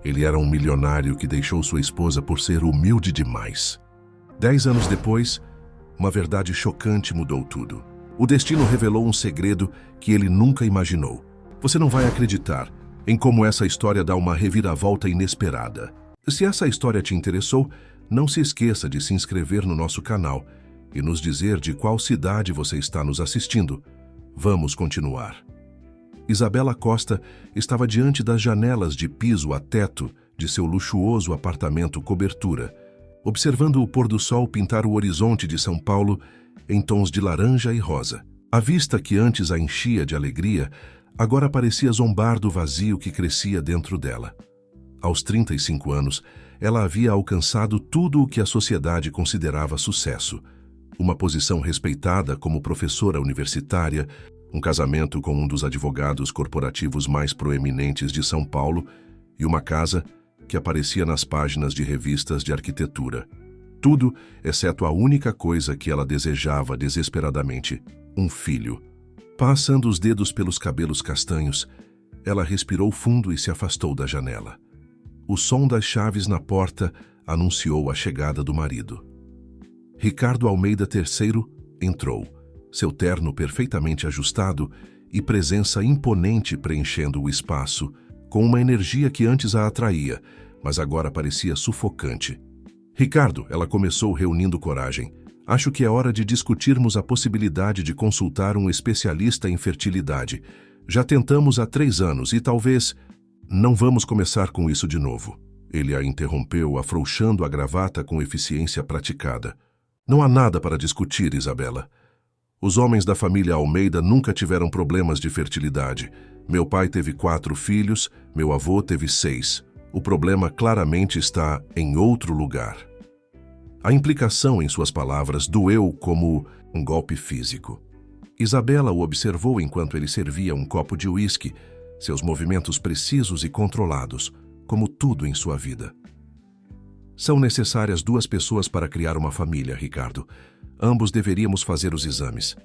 Ele era um milionário que deixou sua esposa por ser humilde demais. 10 anos depois, uma verdade chocante mudou tudo. O destino revelou um segredo que ele nunca imaginou. Você não vai acreditar em como essa história dá uma reviravolta inesperada. Se essa história te interessou, não se esqueça de se inscrever no nosso canal e nos dizer de qual cidade você está nos assistindo. Vamos continuar. Isabela Costa estava diante das janelas de piso a teto de seu luxuoso apartamento cobertura, observando o pôr do sol pintar o horizonte de São Paulo em tons de laranja e rosa. A vista que antes a enchia de alegria, agora parecia zombar do vazio que crescia dentro dela. Aos 35 anos, ela havia alcançado tudo o que a sociedade considerava sucesso. Uma posição respeitada como professora universitária, um casamento com um dos advogados corporativos mais proeminentes de São Paulo e uma casa que aparecia nas páginas de revistas de arquitetura. Tudo, exceto a única coisa que ela desejava desesperadamente: um filho. Passando os dedos pelos cabelos castanhos, ela respirou fundo e se afastou da janela. O som das chaves na porta anunciou a chegada do marido. Ricardo Almeida III entrou, seu terno perfeitamente ajustado e presença imponente preenchendo o espaço, com uma energia que antes a atraía, mas agora parecia sufocante. Ricardo, ela começou reunindo coragem. Acho que é hora de discutirmos a possibilidade de consultar um especialista em fertilidade. Já tentamos há 3 anos e talvez... Não vamos começar com isso de novo. Ele a interrompeu, afrouxando a gravata com eficiência praticada. Não há nada para discutir, Isabela. Os homens da família Almeida nunca tiveram problemas de fertilidade. Meu pai teve 4 filhos, meu avô teve 6. O problema claramente está em outro lugar. A implicação em suas palavras doeu como um golpe físico. Isabela o observou enquanto ele servia um copo de uísque, seus movimentos precisos e controlados, como tudo em sua vida. São necessárias 2 pessoas para criar uma família, Ricardo. Ambos deveríamos fazer os exames.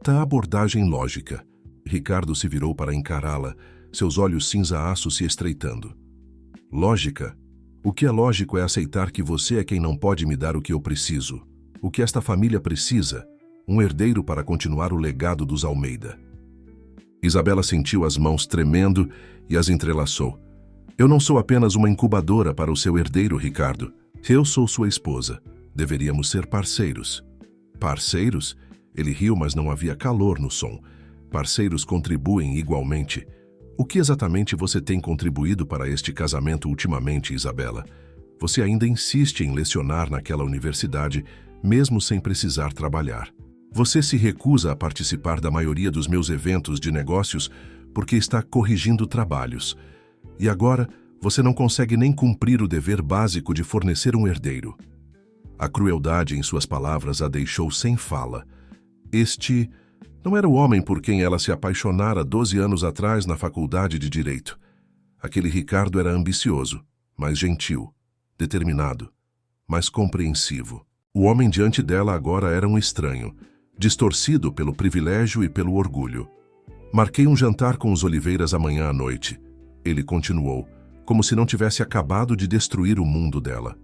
Tá abordagem lógica. Ricardo se virou para encará-la, seus olhos cinza-aço se estreitando. Lógica? O que é lógico é aceitar que você é quem não pode me dar o que eu preciso. O que esta família precisa? Um herdeiro para continuar o legado dos Almeida. Isabela sentiu as mãos tremendo e as entrelaçou. Eu não sou apenas uma incubadora para o seu herdeiro, Ricardo. Eu sou sua esposa. Deveríamos ser parceiros. Parceiros? Ele riu, mas não havia calor no som. Parceiros contribuem igualmente. O que exatamente você tem contribuído para este casamento ultimamente, Isabela? Você ainda insiste em lecionar naquela universidade, mesmo sem precisar trabalhar. Você se recusa a participar da maioria dos meus eventos de negócios porque está corrigindo trabalhos. E agora, você não consegue nem cumprir o dever básico de fornecer um herdeiro. A crueldade em suas palavras a deixou sem fala. Este não era o homem por quem ela se apaixonara 12 anos atrás na faculdade de Direito. Aquele Ricardo era ambicioso, mas gentil, determinado, mas compreensivo. O homem diante dela agora era um estranho, distorcido pelo privilégio e pelo orgulho. Marquei um jantar com os Oliveiras amanhã à noite. Ele continuou, como se não tivesse acabado de destruir o mundo dela.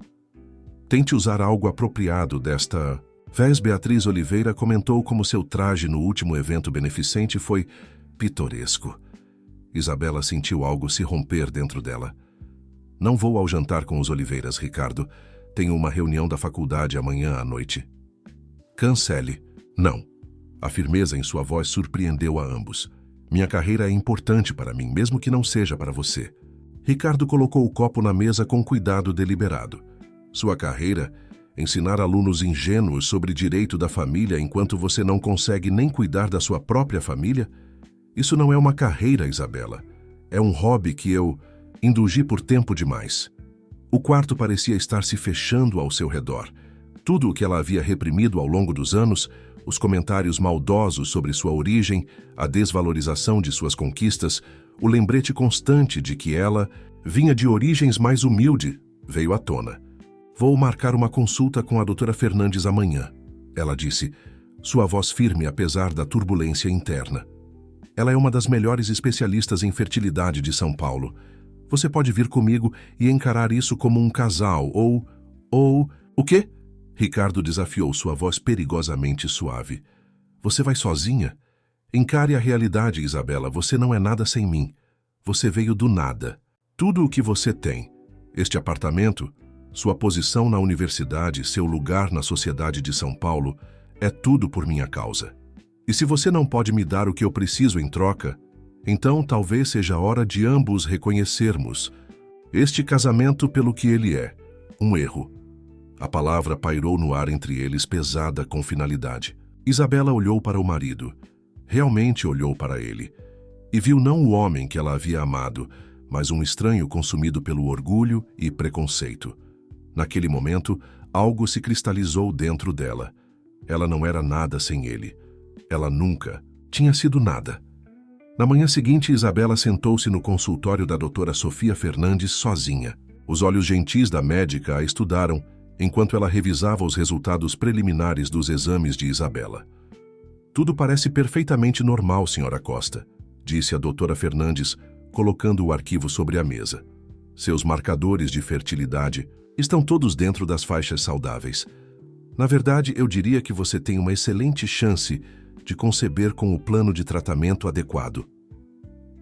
Tente usar algo apropriado desta vez. Beatriz Oliveira comentou como seu traje no último evento beneficente foi pitoresco. Isabela sentiu algo se romper dentro dela. Não vou ao jantar com os Oliveiras, Ricardo. Tenho uma reunião da faculdade amanhã à noite. Cancele. Não. A firmeza em sua voz surpreendeu a ambos. Minha carreira é importante para mim, mesmo que não seja para você. Ricardo colocou o copo na mesa com cuidado deliberado. Sua carreira? Ensinar alunos ingênuos sobre direito da família enquanto você não consegue nem cuidar da sua própria família? Isso não é uma carreira, Isabela. É um hobby que eu indulgi por tempo demais. O quarto parecia estar se fechando ao seu redor. Tudo o que ela havia reprimido ao longo dos anos, os comentários maldosos sobre sua origem, a desvalorização de suas conquistas, o lembrete constante de que ela vinha de origens mais humildes, veio à tona. Vou marcar uma consulta com a doutora Fernandes amanhã, ela disse, sua voz firme apesar da turbulência interna. Ela é uma das melhores especialistas em fertilidade de São Paulo. Você pode vir comigo e encarar isso como um casal, ou... O quê? Ricardo desafiou, sua voz perigosamente suave. Você vai sozinha? Encare a realidade, Isabela. Você não é nada sem mim. Você veio do nada. Tudo o que você tem, este apartamento, sua posição na universidade, seu lugar na sociedade de São Paulo, é tudo por minha causa. E se você não pode me dar o que eu preciso em troca, então talvez seja a hora de ambos reconhecermos este casamento pelo que ele é, um erro. A palavra pairou no ar entre eles, pesada com finalidade. Isabela olhou para o marido, realmente olhou para ele, e viu não o homem que ela havia amado, mas um estranho consumido pelo orgulho e preconceito. Naquele momento, algo se cristalizou dentro dela. Ela não era nada sem ele. Ela nunca tinha sido nada. Na manhã seguinte, Isabela sentou-se no consultório da doutora Sofia Fernandes sozinha. Os olhos gentis da médica a estudaram, enquanto ela revisava os resultados preliminares dos exames de Isabela. Tudo parece perfeitamente normal, senhora Costa, disse a doutora Fernandes, colocando o arquivo sobre a mesa. Seus marcadores de fertilidade estão todos dentro das faixas saudáveis. Na verdade, eu diria que você tem uma excelente chance de conceber com o plano de tratamento adequado.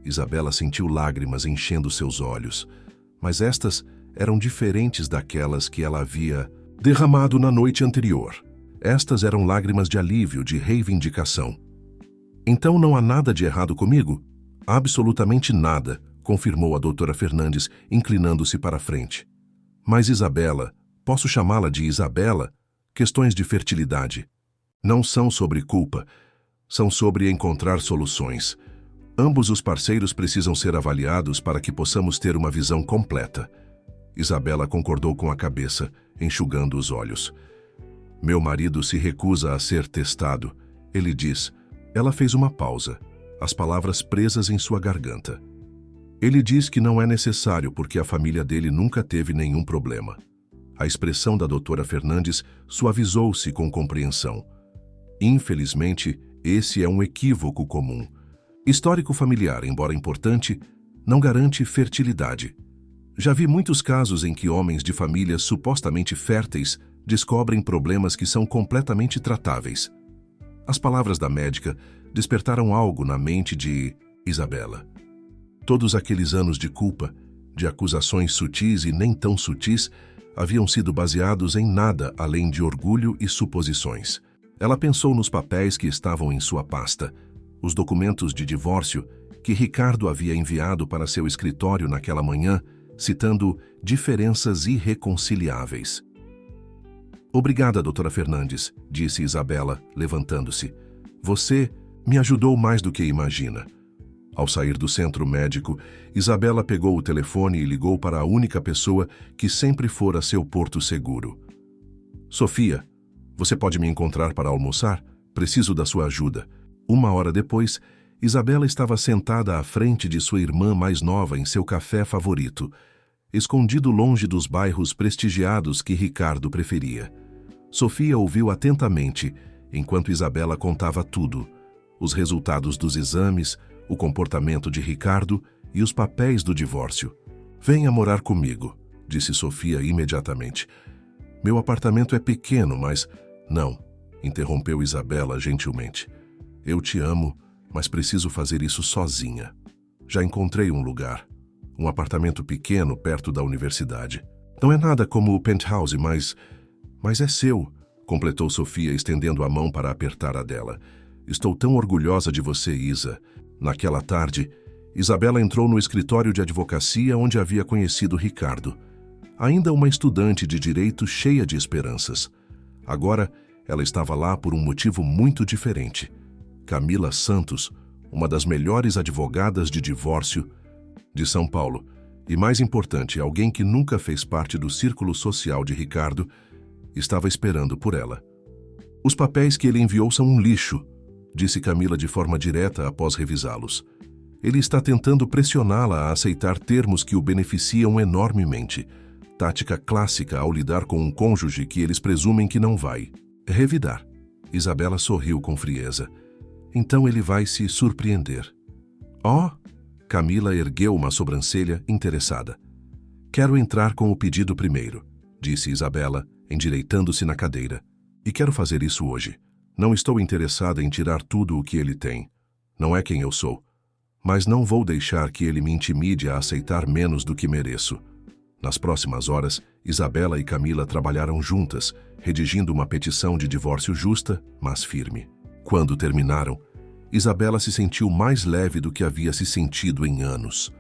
Isabela sentiu lágrimas enchendo seus olhos, mas estas eram diferentes daquelas que ela havia derramado na noite anterior. Estas eram lágrimas de alívio, de reivindicação. Então não há nada de errado comigo? Absolutamente nada, confirmou a doutora Fernandes, inclinando-se para a frente. Mas Isabela, posso chamá-la de Isabela? Questões de fertilidade não são sobre culpa, são sobre encontrar soluções. Ambos os parceiros precisam ser avaliados para que possamos ter uma visão completa. Isabela concordou com a cabeça, enxugando os olhos. Meu marido se recusa a ser testado, ele diz. Ela fez uma pausa, as palavras presas em sua garganta. Ele diz que não é necessário porque a família dele nunca teve nenhum problema. A expressão da doutora Fernandes suavizou-se com compreensão. Infelizmente, esse é um equívoco comum. Histórico familiar, embora importante, não garante fertilidade. Já vi muitos casos em que homens de famílias supostamente férteis descobrem problemas que são completamente tratáveis. As palavras da médica despertaram algo na mente de Isabela. Todos aqueles anos de culpa, de acusações sutis e nem tão sutis, haviam sido baseados em nada além de orgulho e suposições. Ela pensou nos papéis que estavam em sua pasta, os documentos de divórcio que Ricardo havia enviado para seu escritório naquela manhã, citando diferenças irreconciliáveis. Obrigada, doutora Fernandes, disse Isabela, levantando-se. Você me ajudou mais do que imagina. Ao sair do centro médico, Isabela pegou o telefone e ligou para a única pessoa que sempre fora seu porto seguro. Sofia, você pode me encontrar para almoçar? Preciso da sua ajuda. 1 hora depois, Isabela estava sentada à frente de sua irmã mais nova em seu café favorito, escondido longe dos bairros prestigiados que Ricardo preferia. Sofia ouviu atentamente, enquanto Isabela contava tudo: os resultados dos exames, o comportamento de Ricardo e os papéis do divórcio. Venha morar comigo, disse Sofia imediatamente. Meu apartamento é pequeno, mas... Não, interrompeu Isabela gentilmente. Eu te amo, mas preciso fazer isso sozinha. Já encontrei um lugar. Um apartamento pequeno perto da universidade. Não é nada como o penthouse, mas é seu, completou Sofia, estendendo a mão para apertar a dela. Estou tão orgulhosa de você, Isa. Naquela tarde, Isabela entrou no escritório de advocacia onde havia conhecido Ricardo. Ainda uma estudante de direito cheia de esperanças. Agora, ela estava lá por um motivo muito diferente. Camila Santos, uma das melhores advogadas de divórcio de São Paulo, e mais importante, alguém que nunca fez parte do círculo social de Ricardo, estava esperando por ela. Os papéis que ele enviou são um lixo, disse Camila de forma direta após revisá-los. Ele está tentando pressioná-la a aceitar termos que o beneficiam enormemente. Tática clássica ao lidar com um cônjuge que eles presumem que não vai revidar. Isabela sorriu com frieza. Então ele vai se surpreender. Oh, Camila ergueu uma sobrancelha interessada. Quero entrar com o pedido primeiro, disse Isabela, endireitando-se na cadeira. E quero fazer isso hoje. Não estou interessada em tirar tudo o que ele tem. Não é quem eu sou. Mas não vou deixar que ele me intimide a aceitar menos do que mereço. Nas próximas horas, Isabela e Camila trabalharam juntas, redigindo uma petição de divórcio justa, mas firme. Quando terminaram, Isabela se sentiu mais leve do que havia se sentido em anos.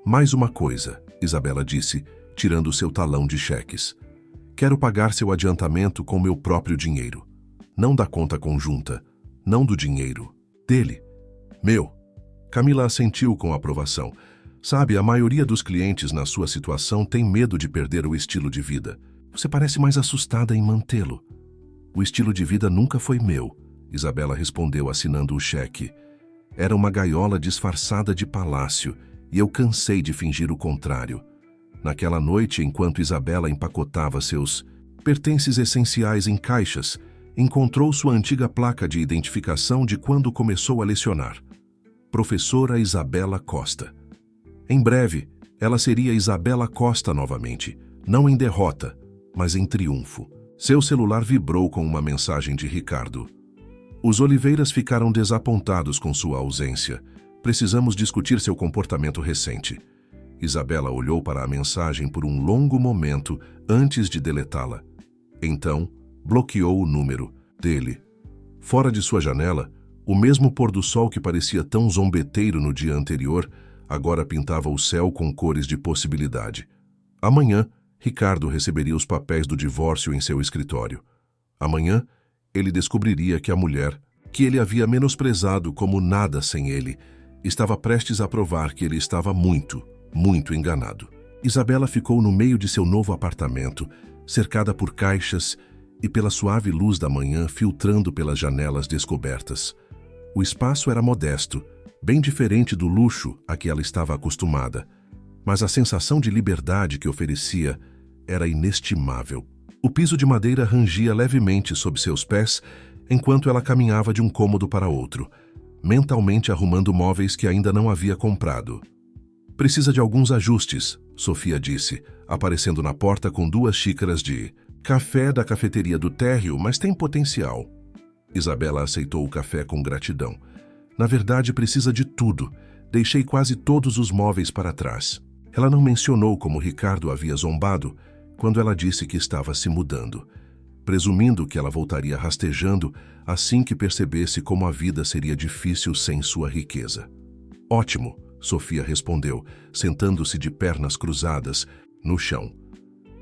Mais uma coisa, Isabela disse, tirando seu talão de cheques. Quero pagar seu adiantamento com meu próprio dinheiro. Não da conta conjunta, não do dinheiro. Dele. Meu. Camila assentiu com aprovação. Sabe, a maioria dos clientes na sua situação tem medo de perder o estilo de vida. Você parece mais assustada em mantê-lo. O estilo de vida nunca foi meu, Isabela respondeu assinando o cheque. Era uma gaiola disfarçada de palácio e eu cansei de fingir o contrário. Naquela noite, enquanto Isabela empacotava seus pertences essenciais em caixas, encontrou sua antiga placa de identificação de quando começou a lecionar. Professora Isabela Costa. Em breve, ela seria Isabela Costa novamente, não em derrota, mas em triunfo. Seu celular vibrou com uma mensagem de Ricardo. Os Oliveiras ficaram desapontados com sua ausência. Precisamos discutir seu comportamento recente. Isabela olhou para a mensagem por um longo momento antes de deletá-la. Então, bloqueou o número dele. Fora de sua janela, o mesmo pôr do sol que parecia tão zombeteiro no dia anterior, agora pintava o céu com cores de possibilidade. Amanhã, Ricardo receberia os papéis do divórcio em seu escritório. Amanhã, ele descobriria que a mulher, que ele havia menosprezado como nada sem ele, estava prestes a provar que ele estava muito enganado. Isabela ficou no meio de seu novo apartamento, cercada por caixas e pela suave luz da manhã filtrando pelas janelas descobertas. O espaço era modesto, bem diferente do luxo a que ela estava acostumada, mas a sensação de liberdade que oferecia era inestimável. O piso de madeira rangia levemente sob seus pés enquanto ela caminhava de um cômodo para outro, mentalmente arrumando móveis que ainda não havia comprado. Precisa de alguns ajustes, Sofia disse, aparecendo na porta com 2 xícaras de café da cafeteria do térreo, mas tem potencial. Isabela aceitou o café com gratidão. Na verdade, precisa de tudo. Deixei quase todos os móveis para trás. Ela não mencionou como Ricardo havia zombado quando ela disse que estava se mudando, presumindo que ela voltaria rastejando assim que percebesse como a vida seria difícil sem sua riqueza. Ótimo, Sofia respondeu, sentando-se de pernas cruzadas no chão.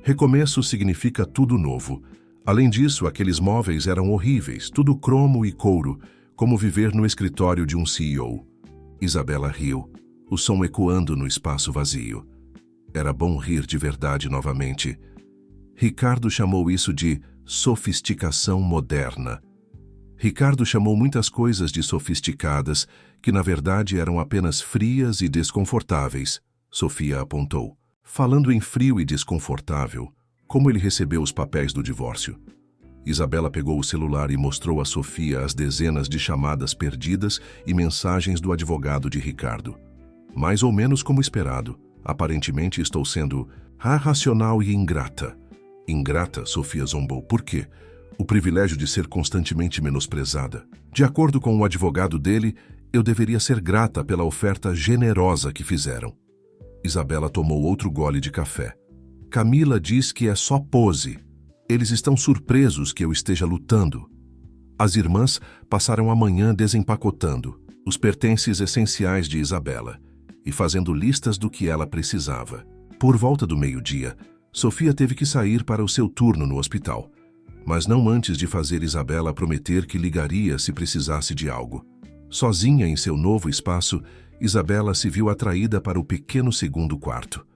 Recomeço significa tudo novo. Além disso, aqueles móveis eram horríveis, tudo cromo e couro, como viver no escritório de um CEO. Isabela riu, o som ecoando no espaço vazio. Era bom rir de verdade novamente. Ricardo chamou isso de sofisticação moderna. Ricardo chamou muitas coisas de sofisticadas, que na verdade eram apenas frias e desconfortáveis, Sofia apontou. Falando em frio e desconfortável, como ele recebeu os papéis do divórcio? Isabela pegou o celular e mostrou a Sofia as dezenas de chamadas perdidas e mensagens do advogado de Ricardo. Mais ou menos como esperado. Aparentemente estou sendo racional e ingrata. Ingrata, Sofia zombou. Por quê? O privilégio de ser constantemente menosprezada. De acordo com o advogado dele, eu deveria ser grata pela oferta generosa que fizeram. Isabela tomou outro gole de café. Camila diz que é só pose. Eles estão surpresos que eu esteja lutando. As irmãs passaram a manhã desempacotando os pertences essenciais de Isabela e fazendo listas do que ela precisava. Por volta do meio-dia, Sofia teve que sair para o seu turno no hospital, mas não antes de fazer Isabela prometer que ligaria se precisasse de algo. Sozinha em seu novo espaço, Isabela se viu atraída para o pequeno segundo quarto.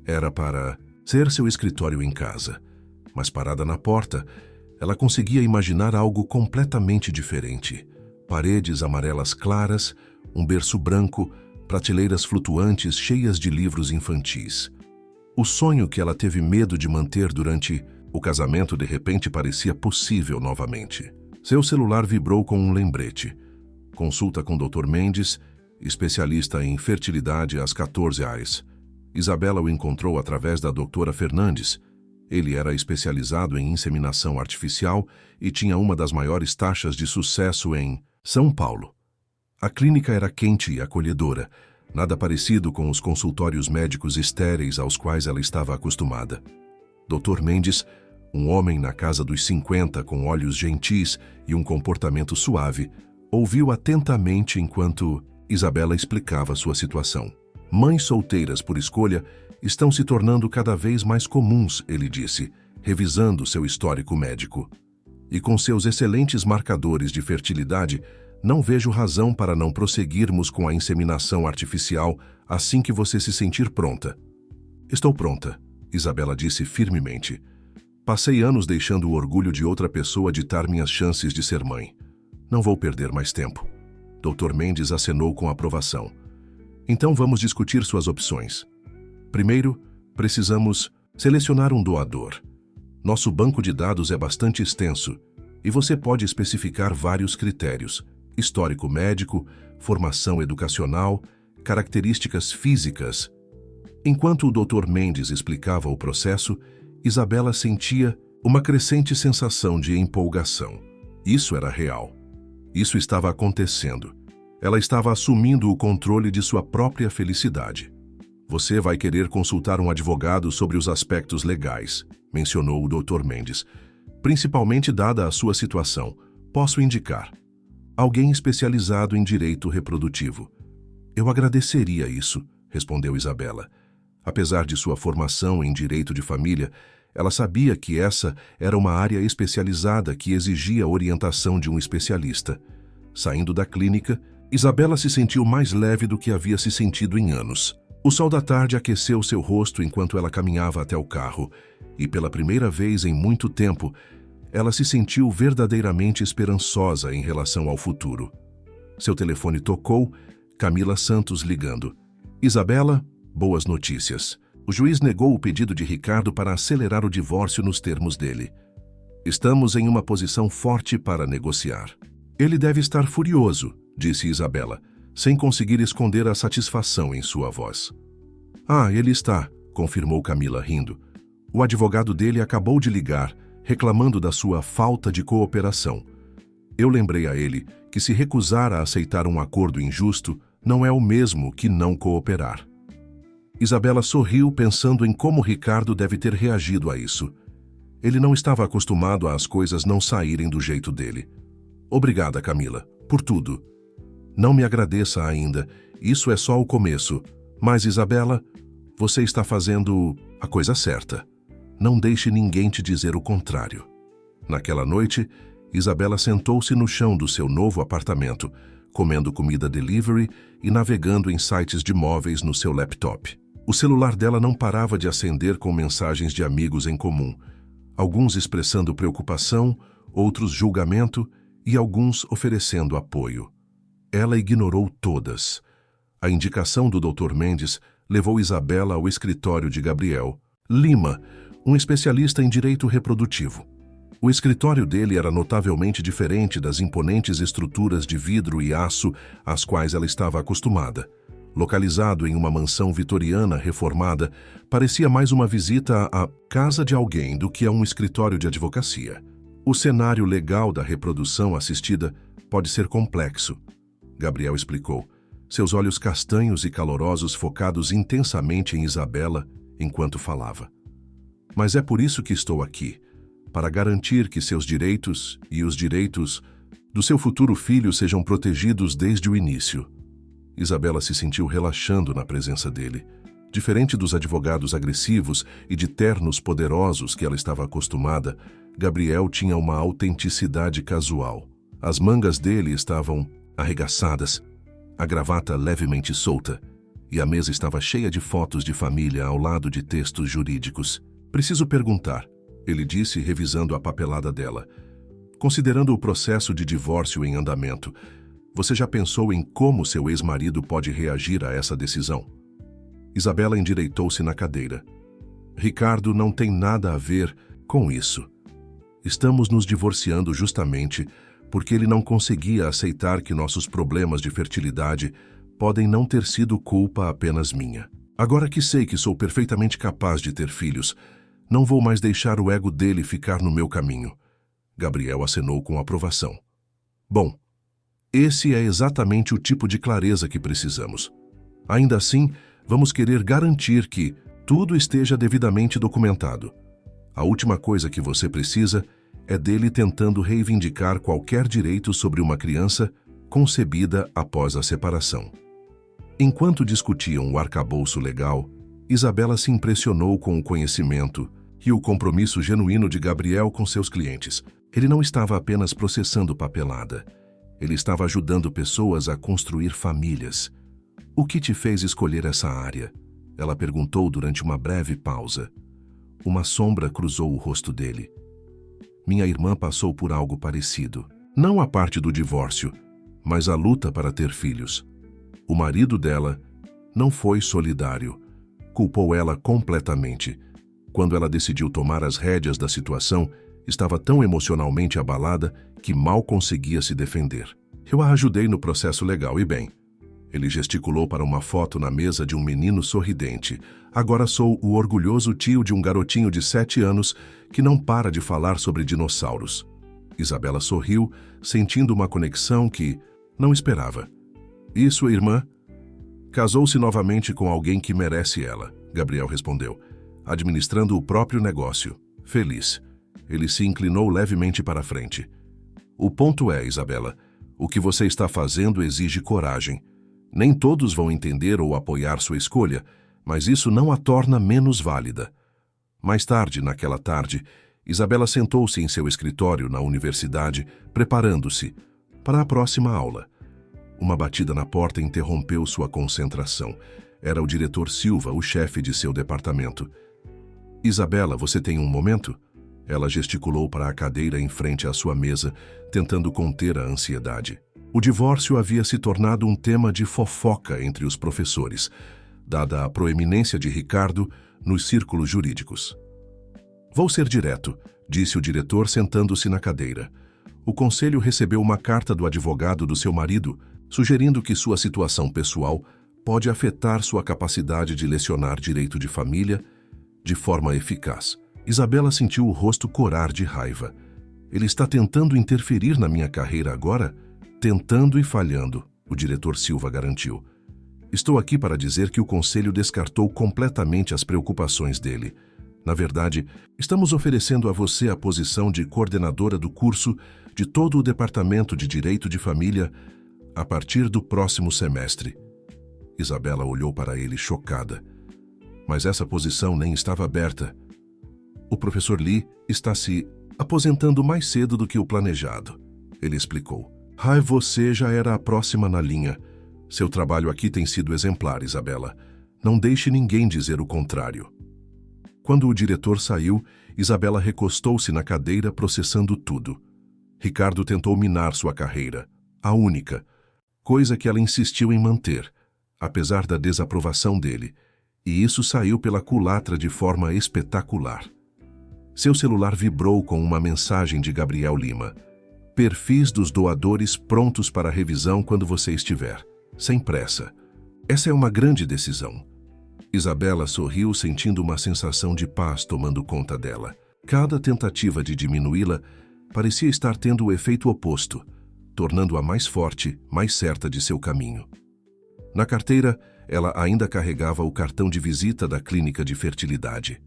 Era para ser seu escritório em casa, mas parada na porta, ela conseguia imaginar algo completamente diferente. Paredes amarelas claras, um berço branco, prateleiras flutuantes cheias de livros infantis. O sonho que ela teve medo de manter durante o casamento de repente parecia possível novamente. Seu celular vibrou com um lembrete. Consulta com Dr. Mendes especialista em fertilidade às 14 anos. Isabela o encontrou através da doutora Fernandes. Ele era especializado em inseminação artificial e tinha uma das maiores taxas de sucesso em São Paulo. A clínica era quente e acolhedora, nada parecido com os consultórios médicos estéreis aos quais ela estava acostumada. Dr. Mendes, um homem na casa dos 50 com olhos gentis e um comportamento suave, ouviu atentamente enquanto Isabela explicava sua situação. Mães solteiras por escolha estão se tornando cada vez mais comuns, ele disse, revisando seu histórico médico. E com seus excelentes marcadores de fertilidade, não vejo razão para não prosseguirmos com a inseminação artificial assim que você se sentir pronta. Estou pronta, Isabela disse firmemente. Passei anos deixando o orgulho de outra pessoa ditar minhas chances de ser mãe. Não vou perder mais tempo. Dr. Mendes acenou com aprovação. Então vamos discutir suas opções. Primeiro, precisamos selecionar um doador. Nosso banco de dados é bastante extenso e você pode especificar vários critérios: histórico médico, formação educacional, características físicas. Enquanto o Dr. Mendes explicava o processo, Isabela sentia uma crescente sensação de empolgação. Isso era real. Isso estava acontecendo. Ela estava assumindo o controle de sua própria felicidade. Você vai querer consultar um advogado sobre os aspectos legais, mencionou o Dr. Mendes. Principalmente dada a sua situação, posso indicar alguém especializado em direito reprodutivo. Eu agradeceria isso, respondeu Isabela. Apesar de sua formação em direito de família, ela sabia que essa era uma área especializada que exigia a orientação de um especialista. Saindo da clínica, Isabela se sentiu mais leve do que havia se sentido em anos. O sol da tarde aqueceu seu rosto enquanto ela caminhava até o carro, e pela primeira vez em muito tempo, ela se sentiu verdadeiramente esperançosa em relação ao futuro. Seu telefone tocou, Camila Santos ligando. Isabela, boas notícias. O juiz negou o pedido de Ricardo para acelerar o divórcio nos termos dele. Estamos em uma posição forte para negociar. Ele deve estar furioso, disse Isabela, sem conseguir esconder a satisfação em sua voz. Ah, ele está, confirmou Camila rindo. O advogado dele acabou de ligar, reclamando da sua falta de cooperação. Eu lembrei a ele que se recusar a aceitar um acordo injusto não é o mesmo que não cooperar. Isabela sorriu pensando em como Ricardo deve ter reagido a isso. Ele não estava acostumado a as coisas não saírem do jeito dele. Obrigada, Camila, por tudo. Não me agradeça ainda, isso é só o começo. Mas, Isabela, você está fazendo a coisa certa. Não deixe ninguém te dizer o contrário. Naquela noite, Isabela sentou-se no chão do seu novo apartamento, comendo comida delivery e navegando em sites de móveis no seu laptop. O celular dela não parava de acender com mensagens de amigos em comum, alguns expressando preocupação, outros julgamento e alguns oferecendo apoio. Ela ignorou todas. A indicação do Dr. Mendes levou Isabela ao escritório de Gabriel Lima, um especialista em direito reprodutivo. O escritório dele era notavelmente diferente das imponentes estruturas de vidro e aço às quais ela estava acostumada. Localizado em uma mansão vitoriana reformada, parecia mais uma visita à casa de alguém do que a um escritório de advocacia. O cenário legal da reprodução assistida pode ser complexo, Gabriel explicou, seus olhos castanhos e calorosos focados intensamente em Isabela enquanto falava. Mas é por isso que estou aqui, para garantir que seus direitos e os direitos do seu futuro filho sejam protegidos desde o início. Isabela se sentiu relaxando na presença dele. Diferente dos advogados agressivos e de ternos poderosos que ela estava acostumada, Gabriel tinha uma autenticidade casual. As mangas dele estavam arregaçadas, a gravata levemente solta, e a mesa estava cheia de fotos de família ao lado de textos jurídicos. Preciso perguntar, ele disse, revisando a papelada dela. Considerando o processo de divórcio em andamento, você já pensou em como seu ex-marido pode reagir a essa decisão? Isabela endireitou-se na cadeira. Ricardo não tem nada a ver com isso. Estamos nos divorciando justamente porque ele não conseguia aceitar que nossos problemas de fertilidade podem não ter sido culpa apenas minha. Agora que sei que sou perfeitamente capaz de ter filhos, não vou mais deixar o ego dele ficar no meu caminho. Gabriel acenou com aprovação. Bom, esse é exatamente o tipo de clareza que precisamos. Ainda assim, vamos querer garantir que tudo esteja devidamente documentado. A última coisa que você precisa é dele tentando reivindicar qualquer direito sobre uma criança concebida após a separação. Enquanto discutiam o arcabouço legal, Isabela se impressionou com o conhecimento e o compromisso genuíno de Gabriel com seus clientes. Ele não estava apenas processando papelada. Ele estava ajudando pessoas a construir famílias. O que te fez escolher essa área? Ela perguntou durante uma breve pausa. Uma sombra cruzou o rosto dele. Minha irmã passou por algo parecido. Não a parte do divórcio, mas a luta para ter filhos. O marido dela não foi solidário. Culpou ela completamente. Quando ela decidiu tomar as rédeas da situação, estava tão emocionalmente abalada que mal conseguia se defender. Eu a ajudei no processo legal e bem. Ele gesticulou para uma foto na mesa de um menino sorridente. Agora sou o orgulhoso tio de um garotinho de 7 anos que não para de falar sobre dinossauros. Isabela sorriu, sentindo uma conexão que não esperava. E sua irmã? Casou-se novamente com alguém que merece ela, Gabriel respondeu, administrando o próprio negócio. Feliz. Ele se inclinou levemente para a frente. O ponto é, Isabela, o que você está fazendo exige coragem. Nem todos vão entender ou apoiar sua escolha, mas isso não a torna menos válida. Mais tarde, naquela tarde, Isabela sentou-se em seu escritório na universidade, preparando-se para a próxima aula. Uma batida na porta interrompeu sua concentração. Era o diretor Silva, o chefe de seu departamento. Isabela, você tem um momento? Ela gesticulou para a cadeira em frente à sua mesa, tentando conter a ansiedade. O divórcio havia se tornado um tema de fofoca entre os professores, dada a proeminência de Ricardo nos círculos jurídicos. Vou ser direto, disse o diretor sentando-se na cadeira. O conselho recebeu uma carta do advogado do seu marido, sugerindo que sua situação pessoal pode afetar sua capacidade de lecionar direito de família de forma eficaz. Isabela sentiu o rosto corar de raiva. Ele está tentando interferir na minha carreira agora? Tentando e falhando, o diretor Silva garantiu. Estou aqui para dizer que o conselho descartou completamente as preocupações dele. Na verdade, estamos oferecendo a você a posição de coordenadora do curso de todo o Departamento de Direito de Família a partir do próximo semestre. Isabela olhou para ele chocada. Mas essa posição nem estava aberta. O professor Lee está se aposentando mais cedo do que o planejado, ele explicou. Você já era a próxima na linha. Seu trabalho aqui tem sido exemplar, Isabela. Não deixe ninguém dizer o contrário. Quando o diretor saiu, Isabela recostou-se na cadeira processando tudo. Ricardo tentou minar sua carreira, a única, coisa que ela insistiu em manter, apesar da desaprovação dele, e isso saiu pela culatra de forma espetacular. Seu celular vibrou com uma mensagem de Gabriel Lima. Perfis dos doadores prontos para revisão quando você estiver. Sem pressa. Essa é uma grande decisão. Isabela sorriu, sentindo uma sensação de paz tomando conta dela. Cada tentativa de diminuí-la parecia estar tendo o efeito oposto, tornando-a mais forte, mais certa de seu caminho. Na carteira, ela ainda carregava o cartão de visita da clínica de fertilidade.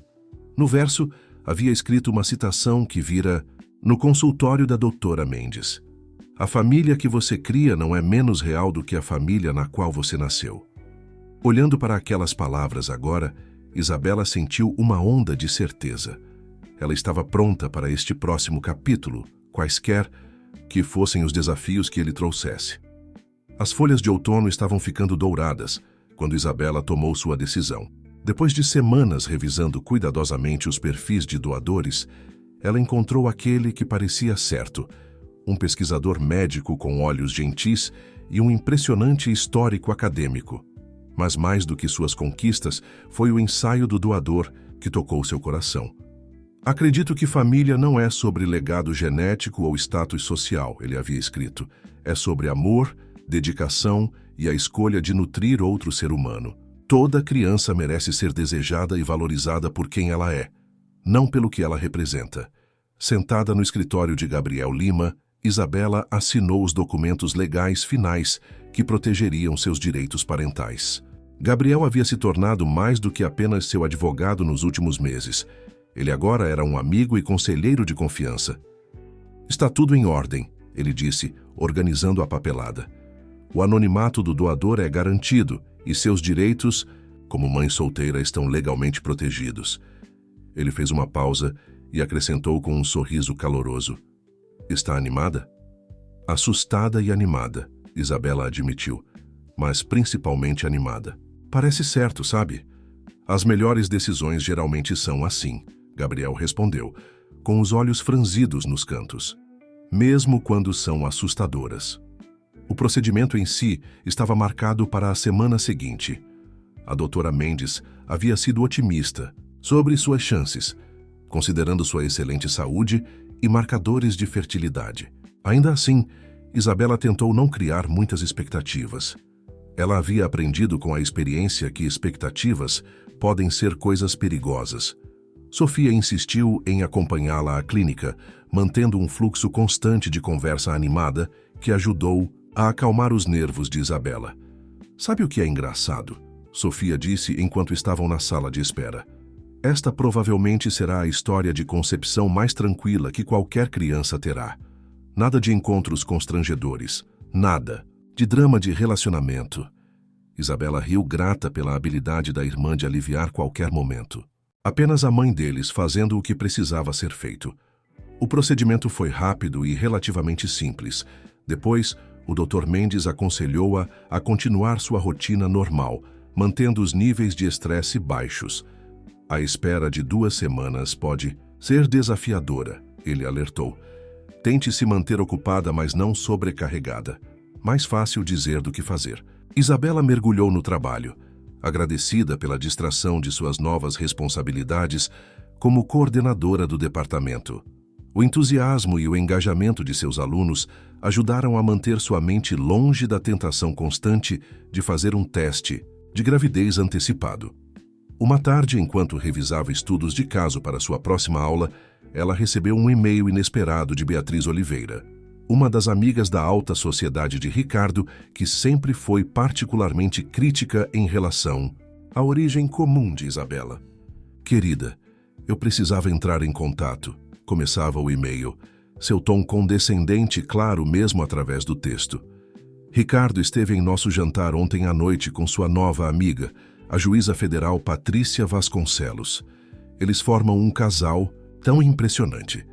No verso, havia escrito uma citação que vira: no consultório da doutora Mendes. A família que você cria não é menos real do que a família na qual você nasceu. Olhando para aquelas palavras agora, Isabela sentiu uma onda de certeza. Ela estava pronta para este próximo capítulo, quaisquer que fossem os desafios que ele trouxesse. As folhas de outono estavam ficando douradas quando Isabela tomou sua decisão. Depois de semanas revisando cuidadosamente os perfis de doadores, ela encontrou aquele que parecia certo, um pesquisador médico com olhos gentis e um impressionante histórico acadêmico. Mas mais do que suas conquistas, foi o ensaio do doador que tocou seu coração. Acredito que família não é sobre legado genético ou status social, ele havia escrito. É sobre amor, dedicação e a escolha de nutrir outro ser humano. Toda criança merece ser desejada e valorizada por quem ela é, não pelo que ela representa. Sentada no escritório de Gabriel Lima, Isabela assinou os documentos legais finais que protegeriam seus direitos parentais. Gabriel havia se tornado mais do que apenas seu advogado nos últimos meses. Ele agora era um amigo e conselheiro de confiança. "Está tudo em ordem", ele disse, organizando a papelada. "O anonimato do doador é garantido e seus direitos, como mãe solteira, estão legalmente protegidos." Ele fez uma pausa e acrescentou com um sorriso caloroso: "Está animada?" "Assustada e animada", Isabela admitiu, "mas principalmente animada." "Parece certo, sabe? As melhores decisões geralmente são assim", Gabriel respondeu, com os olhos franzidos nos cantos. "Mesmo quando são assustadoras." O procedimento em si estava marcado para a semana seguinte. A doutora Mendes havia sido otimista sobre suas chances, considerando sua excelente saúde e marcadores de fertilidade. Ainda assim, Isabela tentou não criar muitas expectativas. Ela havia aprendido com a experiência que expectativas podem ser coisas perigosas. Sofia insistiu em acompanhá-la à clínica, mantendo um fluxo constante de conversa animada que ajudou a acalmar os nervos de Isabela. "Sabe o que é engraçado?", Sofia disse enquanto estavam na sala de espera. "Esta provavelmente será a história de concepção mais tranquila que qualquer criança terá. Nada de encontros constrangedores, nada de drama de relacionamento." Isabela riu grata pela habilidade da irmã de aliviar qualquer momento. Apenas a mãe deles fazendo o que precisava ser feito. O procedimento foi rápido e relativamente simples. Depois, o Dr. Mendes aconselhou-a a continuar sua rotina normal, mantendo os níveis de estresse baixos. "A espera de 2 semanas pode ser desafiadora", ele alertou. "Tente se manter ocupada, mas não sobrecarregada. Mais fácil dizer do que fazer." Isabela mergulhou no trabalho, agradecida pela distração de suas novas responsabilidades como coordenadora do departamento. O entusiasmo e o engajamento de seus alunos ajudaram a manter sua mente longe da tentação constante de fazer um teste de gravidez antecipado. Uma tarde, enquanto revisava estudos de caso para sua próxima aula, ela recebeu um e-mail inesperado de Beatriz Oliveira, uma das amigas da alta sociedade de Ricardo, que sempre foi particularmente crítica em relação à origem comum de Isabela. "Querida, eu precisava entrar em contato", começava o e-mail, seu tom condescendente claro mesmo através do texto. "Ricardo esteve em nosso jantar ontem à noite com sua nova amiga, a juíza federal Patrícia Vasconcelos. Eles formam um casal tão impressionante.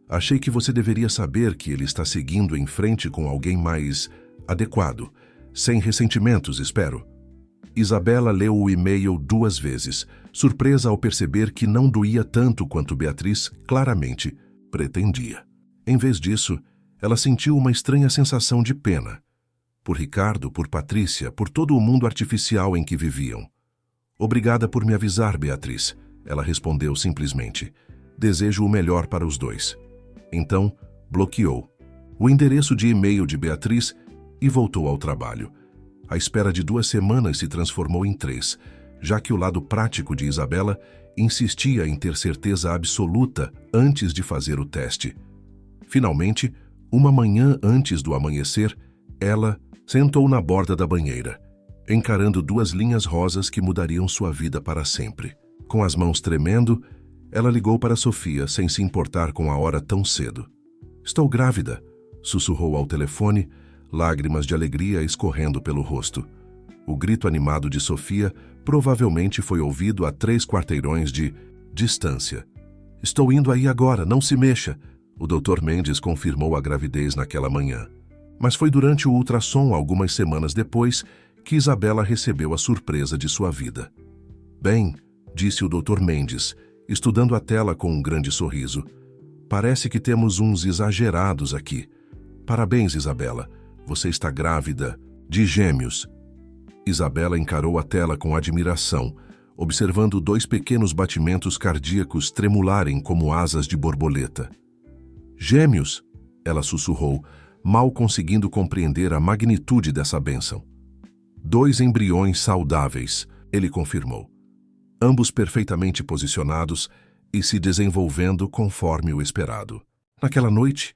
Achei que você deveria saber que ele está seguindo em frente com alguém mais adequado. Sem ressentimentos, espero." Isabela leu o e-mail 2 vezes, surpresa ao perceber que não doía tanto quanto Beatriz claramente pretendia. Em vez disso, ela sentiu uma estranha sensação de pena. Por Ricardo, por Patrícia, por todo o mundo artificial em que viviam. "Obrigada por me avisar, Beatriz", ela respondeu simplesmente. "Desejo o melhor para os dois." Então, bloqueou o endereço de e-mail de Beatriz e voltou ao trabalho. A espera de 2 semanas se transformou em 3, já que o lado prático de Isabela insistia em ter certeza absoluta antes de fazer o teste. Finalmente, uma manhã antes do amanhecer, ela sentou na borda da banheira, encarando 2 linhas rosas que mudariam sua vida para sempre. Com as mãos tremendo, ela ligou para Sofia sem se importar com a hora tão cedo. "Estou grávida", sussurrou ao telefone, lágrimas de alegria escorrendo pelo rosto. O grito animado de Sofia provavelmente foi ouvido a 3 quarteirões de distância. "Estou indo aí agora, não se mexa", o Dr. Mendes confirmou a gravidez naquela manhã. Mas foi durante o ultrassom, algumas semanas depois, que Isabela recebeu a surpresa de sua vida. "Bem", disse o Dr. Mendes, estudando a tela com um grande sorriso, "parece que temos uns exagerados aqui. Parabéns, Isabela. Você está grávida de gêmeos." Isabela encarou a tela com admiração, observando 2 pequenos batimentos cardíacos tremularem como asas de borboleta. "Gêmeos?", ela sussurrou, mal conseguindo compreender a magnitude dessa bênção. 2 embriões saudáveis, ele confirmou. Ambos perfeitamente posicionados e se desenvolvendo conforme o esperado. Naquela noite,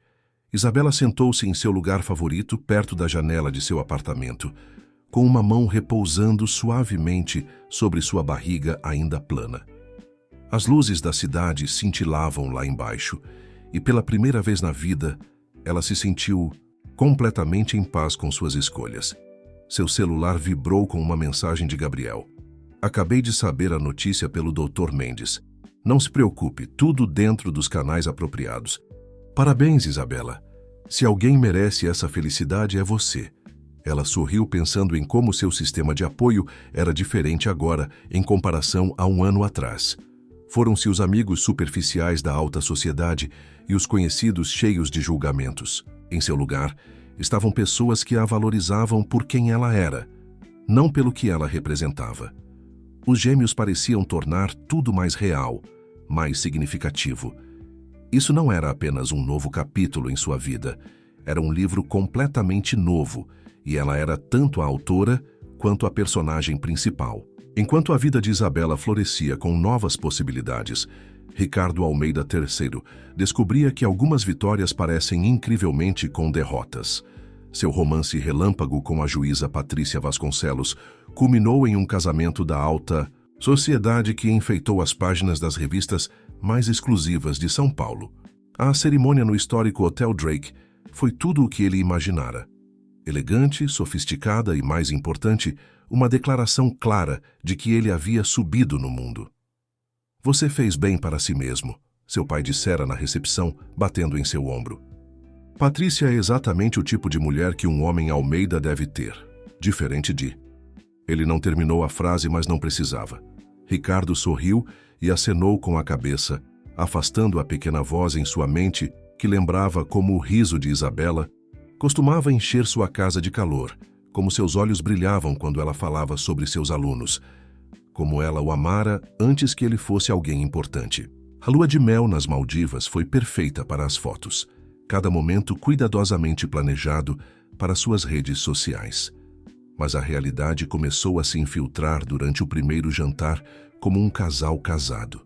Isabela sentou-se em seu lugar favorito, perto da janela de seu apartamento, com uma mão repousando suavemente sobre sua barriga ainda plana. As luzes da cidade cintilavam lá embaixo, e pela primeira vez na vida, ela se sentiu completamente em paz com suas escolhas. Seu celular vibrou com uma mensagem de Gabriel. Acabei de saber a notícia pelo Dr. Mendes. Não se preocupe, tudo dentro dos canais apropriados. Parabéns, Isabela. Se alguém merece essa felicidade é você. Ela sorriu pensando em como seu sistema de apoio era diferente agora em comparação a um ano atrás. Foram-se os amigos superficiais da alta sociedade e os conhecidos cheios de julgamentos. Em seu lugar, estavam pessoas que a valorizavam por quem ela era, não pelo que ela representava. Os gêmeos pareciam tornar tudo mais real, mais significativo. Isso não era apenas um novo capítulo em sua vida, era um livro completamente novo, e ela era tanto a autora quanto a personagem principal. Enquanto a vida de Isabela florescia com novas possibilidades, Ricardo Almeida III descobria que algumas vitórias parecem incrivelmente com derrotas. Seu romance relâmpago com a juíza Patrícia Vasconcelos culminou em um casamento da alta sociedade que enfeitou as páginas das revistas mais exclusivas de São Paulo. A cerimônia no histórico Hotel Drake foi tudo o que ele imaginara. Elegante, sofisticada e, mais importante, uma declaração clara de que ele havia subido no mundo. Você fez bem para si mesmo, seu pai dissera na recepção, batendo em seu ombro. Patrícia é exatamente o tipo de mulher que um homem Almeida deve ter, diferente de... Ele não terminou a frase, mas não precisava. Ricardo sorriu e acenou com a cabeça, afastando a pequena voz em sua mente que lembrava como o riso de Isabela costumava encher sua casa de calor, como seus olhos brilhavam quando ela falava sobre seus alunos, como ela o amara antes que ele fosse alguém importante. A lua de mel nas Maldivas foi perfeita para as fotos, cada momento cuidadosamente planejado para suas redes sociais. Mas a realidade começou a se infiltrar durante o primeiro jantar como um casal casado.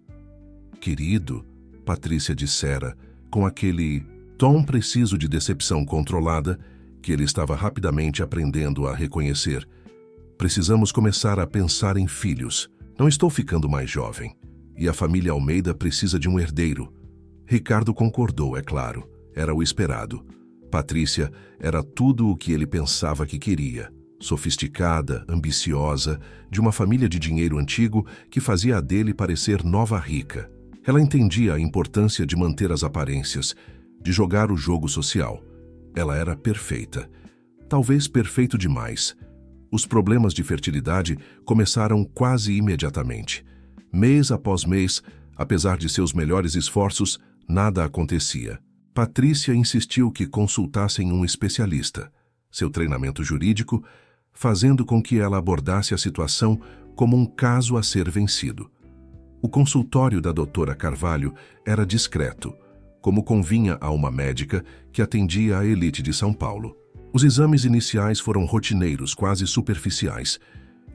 Querido, Patrícia dissera, com aquele tom preciso de decepção controlada que ele estava rapidamente aprendendo a reconhecer. Precisamos começar a pensar em filhos. Não estou ficando mais jovem. E a família Almeida precisa de um herdeiro. Ricardo concordou, é claro. Era o esperado. Patrícia era tudo o que ele pensava que queria. Sofisticada, ambiciosa, de uma família de dinheiro antigo que fazia a dele parecer nova rica. Ela entendia a importância de manter as aparências, de jogar o jogo social. Ela era perfeita. Talvez perfeito demais. Os problemas de fertilidade começaram quase imediatamente. Mês após mês, apesar de seus melhores esforços, nada acontecia. Patrícia insistiu que consultassem um especialista. Seu treinamento jurídico, fazendo com que ela abordasse a situação como um caso a ser vencido. O consultório da doutora Carvalho era discreto, como convinha a uma médica que atendia a elite de São Paulo. Os exames iniciais foram rotineiros, quase superficiais.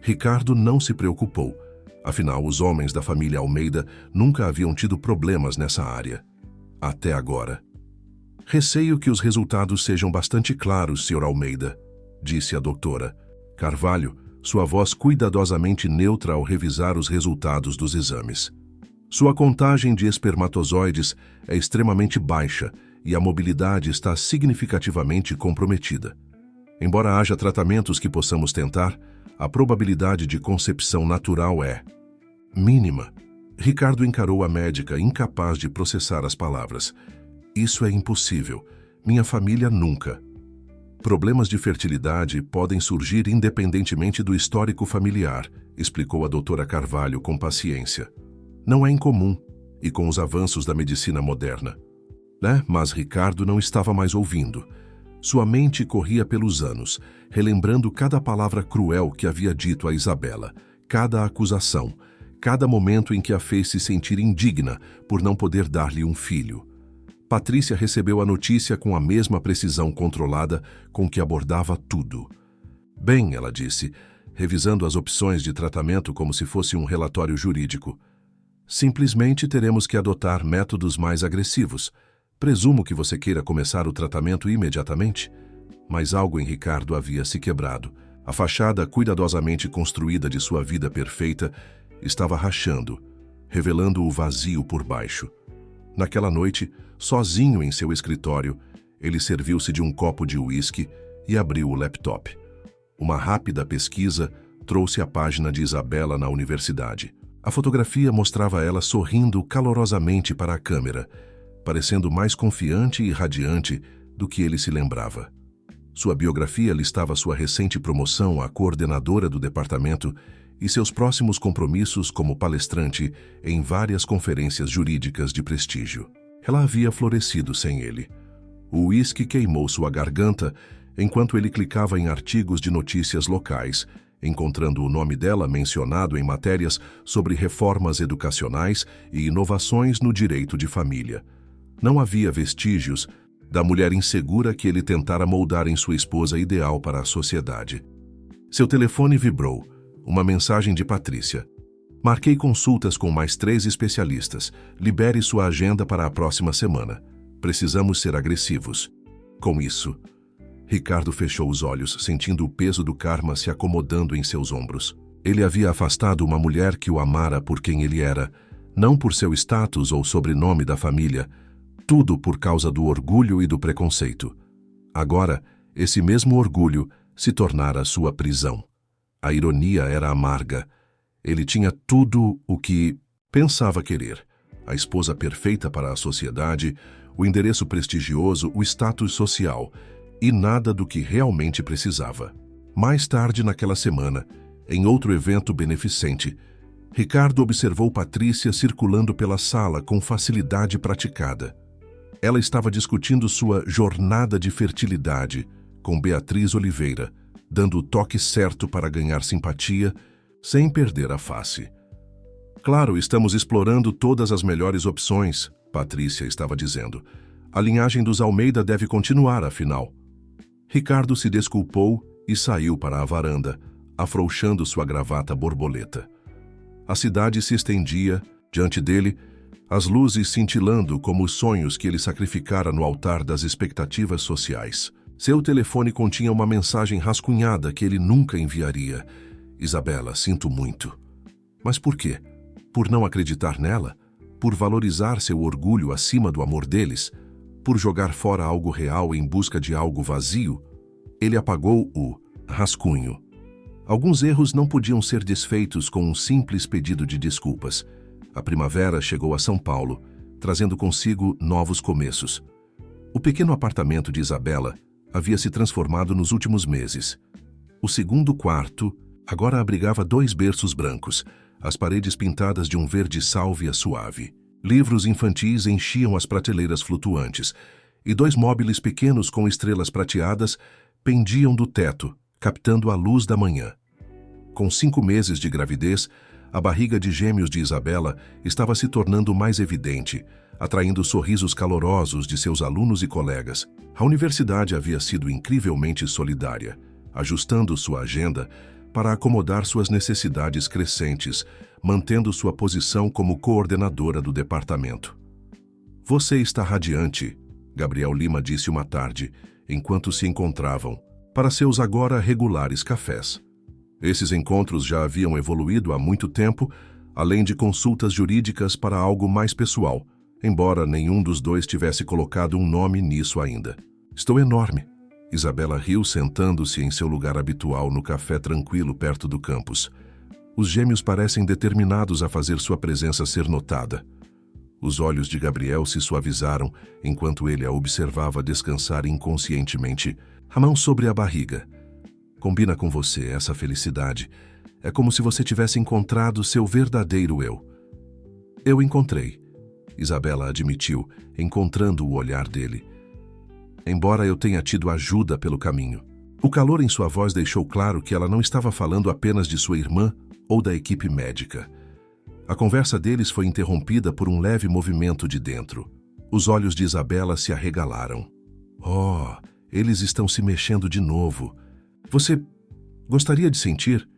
Ricardo não se preocupou. Afinal, os homens da família Almeida nunca haviam tido problemas nessa área. Até agora. Receio que os resultados sejam bastante claros, Sr. Almeida, disse a doutora Carvalho, sua voz cuidadosamente neutra ao revisar os resultados dos exames. Sua contagem de espermatozoides é extremamente baixa e a mobilidade está significativamente comprometida. Embora haja tratamentos que possamos tentar, a probabilidade de concepção natural é mínima. Ricardo encarou a médica, incapaz de processar as palavras. Isso é impossível. Minha família nunca. Problemas de fertilidade podem surgir independentemente do histórico familiar, explicou a doutora Carvalho com paciência. Não é incomum, e com os avanços da medicina moderna. Mas Ricardo não estava mais ouvindo. Sua mente corria pelos anos, relembrando cada palavra cruel que havia dito a Isabela, cada acusação, cada momento em que a fez se sentir indigna por não poder dar-lhe um filho. Patrícia recebeu a notícia com a mesma precisão controlada com que abordava tudo. Bem, ela disse, revisando as opções de tratamento como se fosse um relatório jurídico. Simplesmente teremos que adotar métodos mais agressivos. Presumo que você queira começar o tratamento imediatamente. Mas algo em Ricardo havia se quebrado. A fachada cuidadosamente construída de sua vida perfeita estava rachando, revelando o vazio por baixo. Naquela noite, sozinho em seu escritório, ele serviu-se de um copo de uísque e abriu o laptop. Uma rápida pesquisa trouxe a página de Isabela na universidade. A fotografia mostrava ela sorrindo calorosamente para a câmera, parecendo mais confiante e radiante do que ele se lembrava. Sua biografia listava sua recente promoção a coordenadora do departamento e seus próximos compromissos como palestrante em várias conferências jurídicas de prestígio. Ela havia florescido sem ele. O uísque queimou sua garganta enquanto ele clicava em artigos de notícias locais, encontrando o nome dela mencionado em matérias sobre reformas educacionais e inovações no direito de família. Não havia vestígios da mulher insegura que ele tentara moldar em sua esposa ideal para a sociedade. Seu telefone vibrou. Uma mensagem de Patrícia. Marquei consultas com mais 3 especialistas. Libere sua agenda para a próxima semana. Precisamos ser agressivos. Com isso, Ricardo fechou os olhos, sentindo o peso do karma se acomodando em seus ombros. Ele havia afastado uma mulher que o amara por quem ele era, não por seu status ou sobrenome da família, tudo por causa do orgulho e do preconceito. Agora, esse mesmo orgulho se tornara sua prisão. A ironia era amarga. Ele tinha tudo o que pensava querer. A esposa perfeita para a sociedade, o endereço prestigioso, o status social, e nada do que realmente precisava. Mais tarde naquela semana, em outro evento beneficente, Ricardo observou Patrícia circulando pela sala com facilidade praticada. Ela estava discutindo sua jornada de fertilidade com Beatriz Oliveira, dando o toque certo para ganhar simpatia, sem perder a face. Claro, estamos explorando todas as melhores opções, Patrícia estava dizendo. A linhagem dos Almeida deve continuar, afinal. Ricardo se desculpou e saiu para a varanda, afrouxando sua gravata borboleta. A cidade se estendia, diante dele, as luzes cintilando como os sonhos que ele sacrificara no altar das expectativas sociais. Seu telefone continha uma mensagem rascunhada que ele nunca enviaria. Isabela, sinto muito. Mas por quê? Por não acreditar nela? Por valorizar seu orgulho acima do amor deles? Por jogar fora algo real em busca de algo vazio? Ele apagou o rascunho. Alguns erros não podiam ser desfeitos com um simples pedido de desculpas. A primavera chegou a São Paulo, trazendo consigo novos começos. O pequeno apartamento de Isabela havia se transformado nos últimos meses. O segundo quarto agora abrigava 2 berços brancos, as paredes pintadas de um verde sálvia suave. Livros infantis enchiam as prateleiras flutuantes, e 2 móveis pequenos com estrelas prateadas pendiam do teto, captando a luz da manhã. Com 5 meses de gravidez, a barriga de gêmeos de Isabela estava se tornando mais evidente, atraindo sorrisos calorosos de seus alunos e colegas. A universidade havia sido incrivelmente solidária, ajustando sua agenda para acomodar suas necessidades crescentes, mantendo sua posição como coordenadora do departamento. Você está radiante, Gabriel Lima disse uma tarde, enquanto se encontravam, para seus agora regulares cafés. Esses encontros já haviam evoluído há muito tempo, além de consultas jurídicas para algo mais pessoal, embora nenhum dos dois tivesse colocado um nome nisso ainda. Estou enorme. Isabela riu sentando-se em seu lugar habitual no café tranquilo perto do campus. Os gêmeos parecem determinados a fazer sua presença ser notada. Os olhos de Gabriel se suavizaram enquanto ele a observava descansar inconscientemente, a mão sobre a barriga. Combina com você essa felicidade. É como se você tivesse encontrado seu verdadeiro eu. Eu encontrei, Isabela admitiu, encontrando o olhar dele. Embora eu tenha tido ajuda pelo caminho. O calor em sua voz deixou claro que ela não estava falando apenas de sua irmã ou da equipe médica. A conversa deles foi interrompida por um leve movimento de dentro. Os olhos de Isabela se arregalaram. Oh, eles estão se mexendo de novo. Você gostaria de sentir?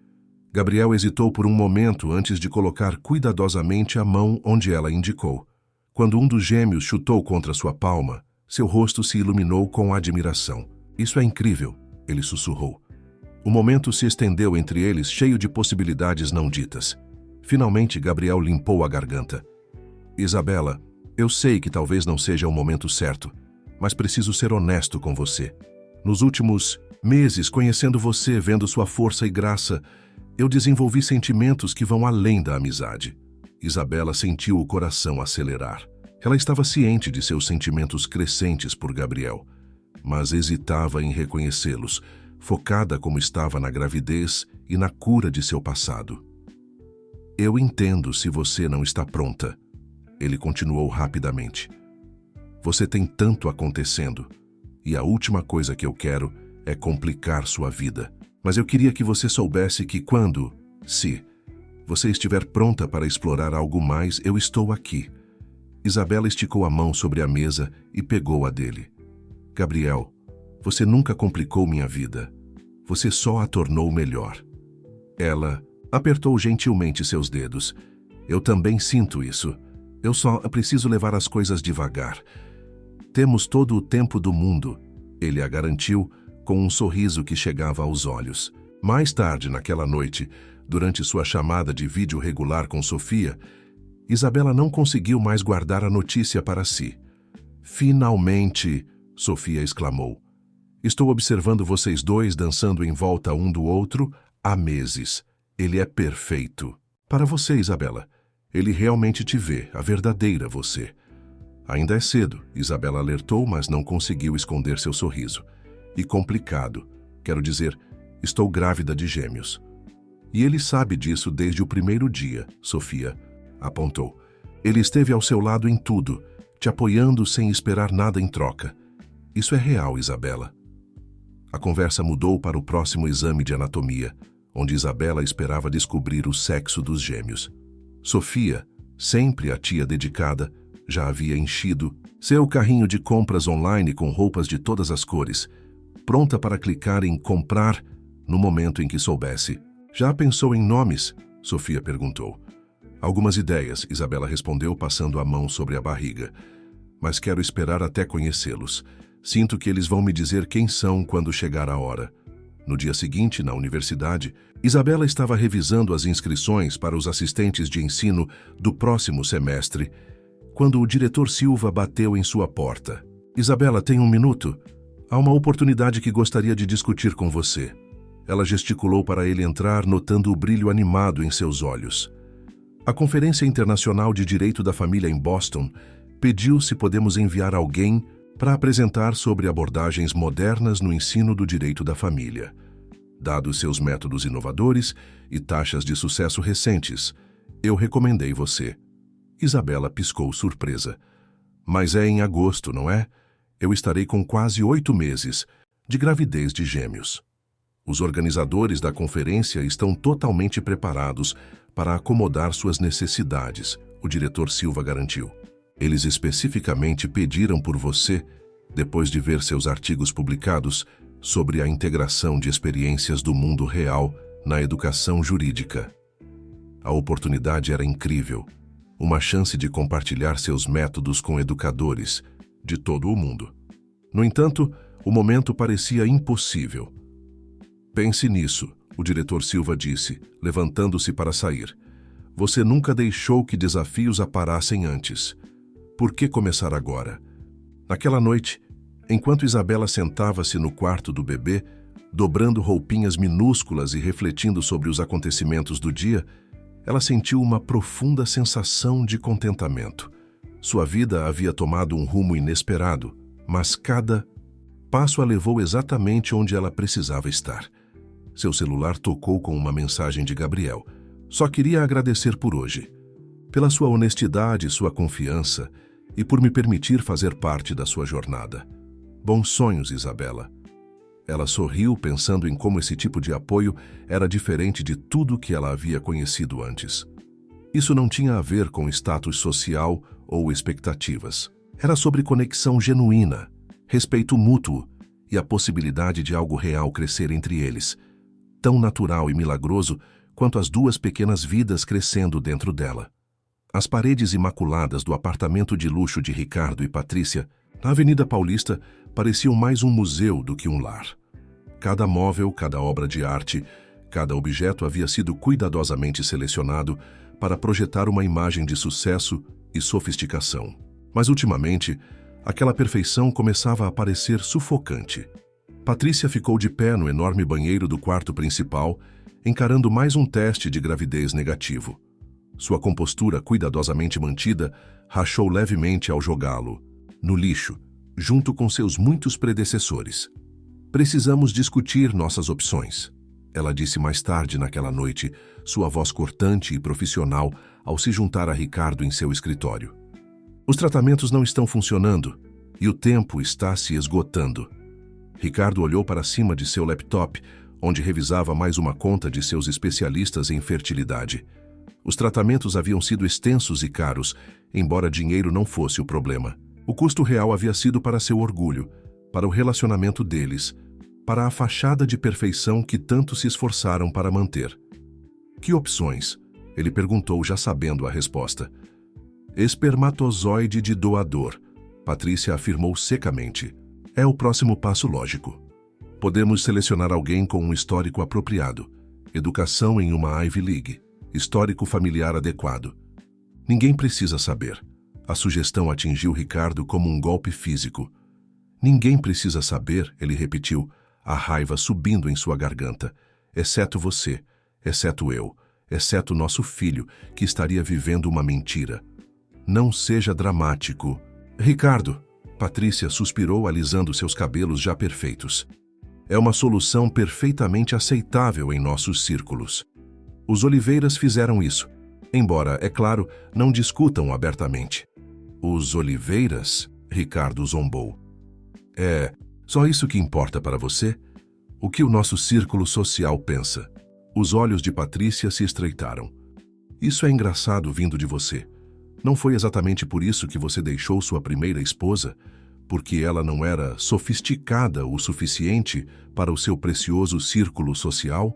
Gabriel hesitou por um momento antes de colocar cuidadosamente a mão onde ela indicou. Quando um dos gêmeos chutou contra sua palma, seu rosto se iluminou com admiração. Isso é incrível, ele sussurrou. O momento se estendeu entre eles, cheio de possibilidades não ditas. Finalmente, Gabriel limpou a garganta. Isabela, eu sei que talvez não seja o momento certo, mas preciso ser honesto com você. Nos últimos meses, conhecendo você, vendo sua força e graça, eu desenvolvi sentimentos que vão além da amizade. Isabela sentiu o coração acelerar. Ela estava ciente de seus sentimentos crescentes por Gabriel, mas hesitava em reconhecê-los, focada como estava na gravidez e na cura de seu passado. Eu entendo se você não está pronta, ele continuou rapidamente. Você tem tanto acontecendo, e a última coisa que eu quero é complicar sua vida. Mas eu queria que você soubesse que se você estiver pronta para explorar algo mais, eu estou aqui. Isabela esticou a mão sobre a mesa e pegou a dele. Gabriel, você nunca complicou minha vida. Você só a tornou melhor. Ela apertou gentilmente seus dedos. Eu também sinto isso. Eu só preciso levar as coisas devagar. Temos todo o tempo do mundo, ele a garantiu, com um sorriso que chegava aos olhos. Mais tarde naquela noite, durante sua chamada de vídeo regular com Sofia, Isabela não conseguiu mais guardar a notícia para si. Finalmente, Sofia exclamou. Estou observando vocês dois dançando em volta um do outro há meses. Ele é perfeito. Para você, Isabela. Ele realmente te vê, a verdadeira você. Ainda é cedo, Isabela alertou, mas não conseguiu esconder seu sorriso. E complicado. Quero dizer, estou grávida de gêmeos. E ele sabe disso desde o primeiro dia, Sofia apontou. Ele esteve ao seu lado em tudo, te apoiando sem esperar nada em troca. Isso é real, Isabela. A conversa mudou para o próximo exame de anatomia, onde Isabela esperava descobrir o sexo dos gêmeos. Sofia, sempre a tia dedicada, já havia enchido seu carrinho de compras online com roupas de todas as cores, pronta para clicar em comprar no momento em que soubesse. Já pensou em nomes? Sofia perguntou. Algumas ideias, Isabela respondeu, passando a mão sobre a barriga. Mas quero esperar até conhecê-los. Sinto que eles vão me dizer quem são quando chegar a hora. No dia seguinte, na universidade, Isabela estava revisando as inscrições para os assistentes de ensino do próximo semestre, quando o diretor Silva bateu em sua porta. Isabela, tem um minuto? Há uma oportunidade que gostaria de discutir com você. Ela gesticulou para ele entrar, notando o brilho animado em seus olhos. A Conferência Internacional de Direito da Família em Boston pediu se podemos enviar alguém para apresentar sobre abordagens modernas no ensino do direito da família. Dados seus métodos inovadores e taxas de sucesso recentes, eu recomendei você. Isabela piscou surpresa. Mas é em agosto, não é? Eu estarei com quase 8 meses de gravidez de gêmeos. Os organizadores da conferência estão totalmente preparados para acomodar suas necessidades, o diretor Silva garantiu. Eles especificamente pediram por você, depois de ver seus artigos publicados, sobre a integração de experiências do mundo real na educação jurídica. A oportunidade era incrível, uma chance de compartilhar seus métodos com educadores de todo o mundo. No entanto, o momento parecia impossível. Pense nisso, o diretor Silva disse, levantando-se para sair. Você nunca deixou que desafios a parassem antes. Por que começar agora? Naquela noite, enquanto Isabela sentava-se no quarto do bebê, dobrando roupinhas minúsculas e refletindo sobre os acontecimentos do dia, ela sentiu uma profunda sensação de contentamento. Sua vida havia tomado um rumo inesperado, mas cada passo a levou exatamente onde ela precisava estar. Seu celular tocou com uma mensagem de Gabriel. Só queria agradecer por hoje, pela sua honestidade e sua confiança, e por me permitir fazer parte da sua jornada. Bons sonhos, Isabela. Ela sorriu, pensando em como esse tipo de apoio era diferente de tudo que ela havia conhecido antes. Isso não tinha a ver com status social ou expectativas. Era sobre conexão genuína, respeito mútuo e a possibilidade de algo real crescer entre eles, tão natural e milagroso quanto as duas pequenas vidas crescendo dentro dela. As paredes imaculadas do apartamento de luxo de Ricardo e Patrícia, na Avenida Paulista, pareciam mais um museu do que um lar. Cada móvel, cada obra de arte, cada objeto havia sido cuidadosamente selecionado para projetar uma imagem de sucesso e sofisticação. Mas, ultimamente, aquela perfeição começava a parecer sufocante. Patrícia ficou de pé no enorme banheiro do quarto principal, encarando mais um teste de gravidez negativo. Sua compostura cuidadosamente mantida rachou levemente ao jogá-lo no lixo, junto com seus muitos predecessores. Precisamos discutir nossas opções, ela disse mais tarde naquela noite, sua voz cortante e profissional ao se juntar a Ricardo em seu escritório. Os tratamentos não estão funcionando e o tempo está se esgotando. Ricardo olhou para cima de seu laptop, onde revisava mais uma conta de seus especialistas em fertilidade. Os tratamentos haviam sido extensos e caros, embora dinheiro não fosse o problema. O custo real havia sido para seu orgulho, para o relacionamento deles, para a fachada de perfeição que tanto se esforçaram para manter. Que opções? Ele perguntou, já sabendo a resposta. Espermatozoide de doador, Patrícia afirmou secamente. É o próximo passo lógico. Podemos selecionar alguém com um histórico apropriado, educação em uma Ivy League, histórico familiar adequado. Ninguém precisa saber. A sugestão atingiu Ricardo como um golpe físico. Ninguém precisa saber, ele repetiu, a raiva subindo em sua garganta, exceto você, exceto eu, exceto nosso filho, que estaria vivendo uma mentira. Não seja dramático. Ricardo, Patrícia suspirou alisando seus cabelos já perfeitos. É uma solução perfeitamente aceitável em nossos círculos. Os Oliveiras fizeram isso, embora, é claro, não discutam abertamente. Os Oliveiras? Ricardo zombou. É só isso que importa para você? O que o nosso círculo social pensa? Os olhos de Patrícia se estreitaram. Isso é engraçado vindo de você. Não foi exatamente por isso que você deixou sua primeira esposa? Porque ela não era sofisticada o suficiente para o seu precioso círculo social?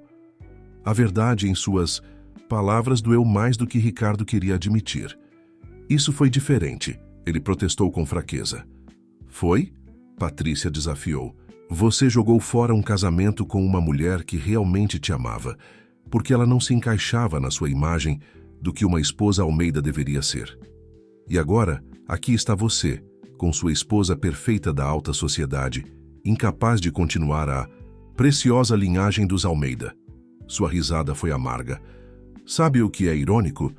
A verdade em suas palavras doeu mais do que Ricardo queria admitir. Isso foi diferente, ele protestou com fraqueza. Foi? Patrícia desafiou. Você jogou fora um casamento com uma mulher que realmente te amava, porque ela não se encaixava na sua imagem do que uma esposa Almeida deveria ser. E agora, aqui está você, com sua esposa perfeita da alta sociedade, incapaz de continuar a preciosa linhagem dos Almeida. Sua risada foi amarga. Sabe o que é irônico?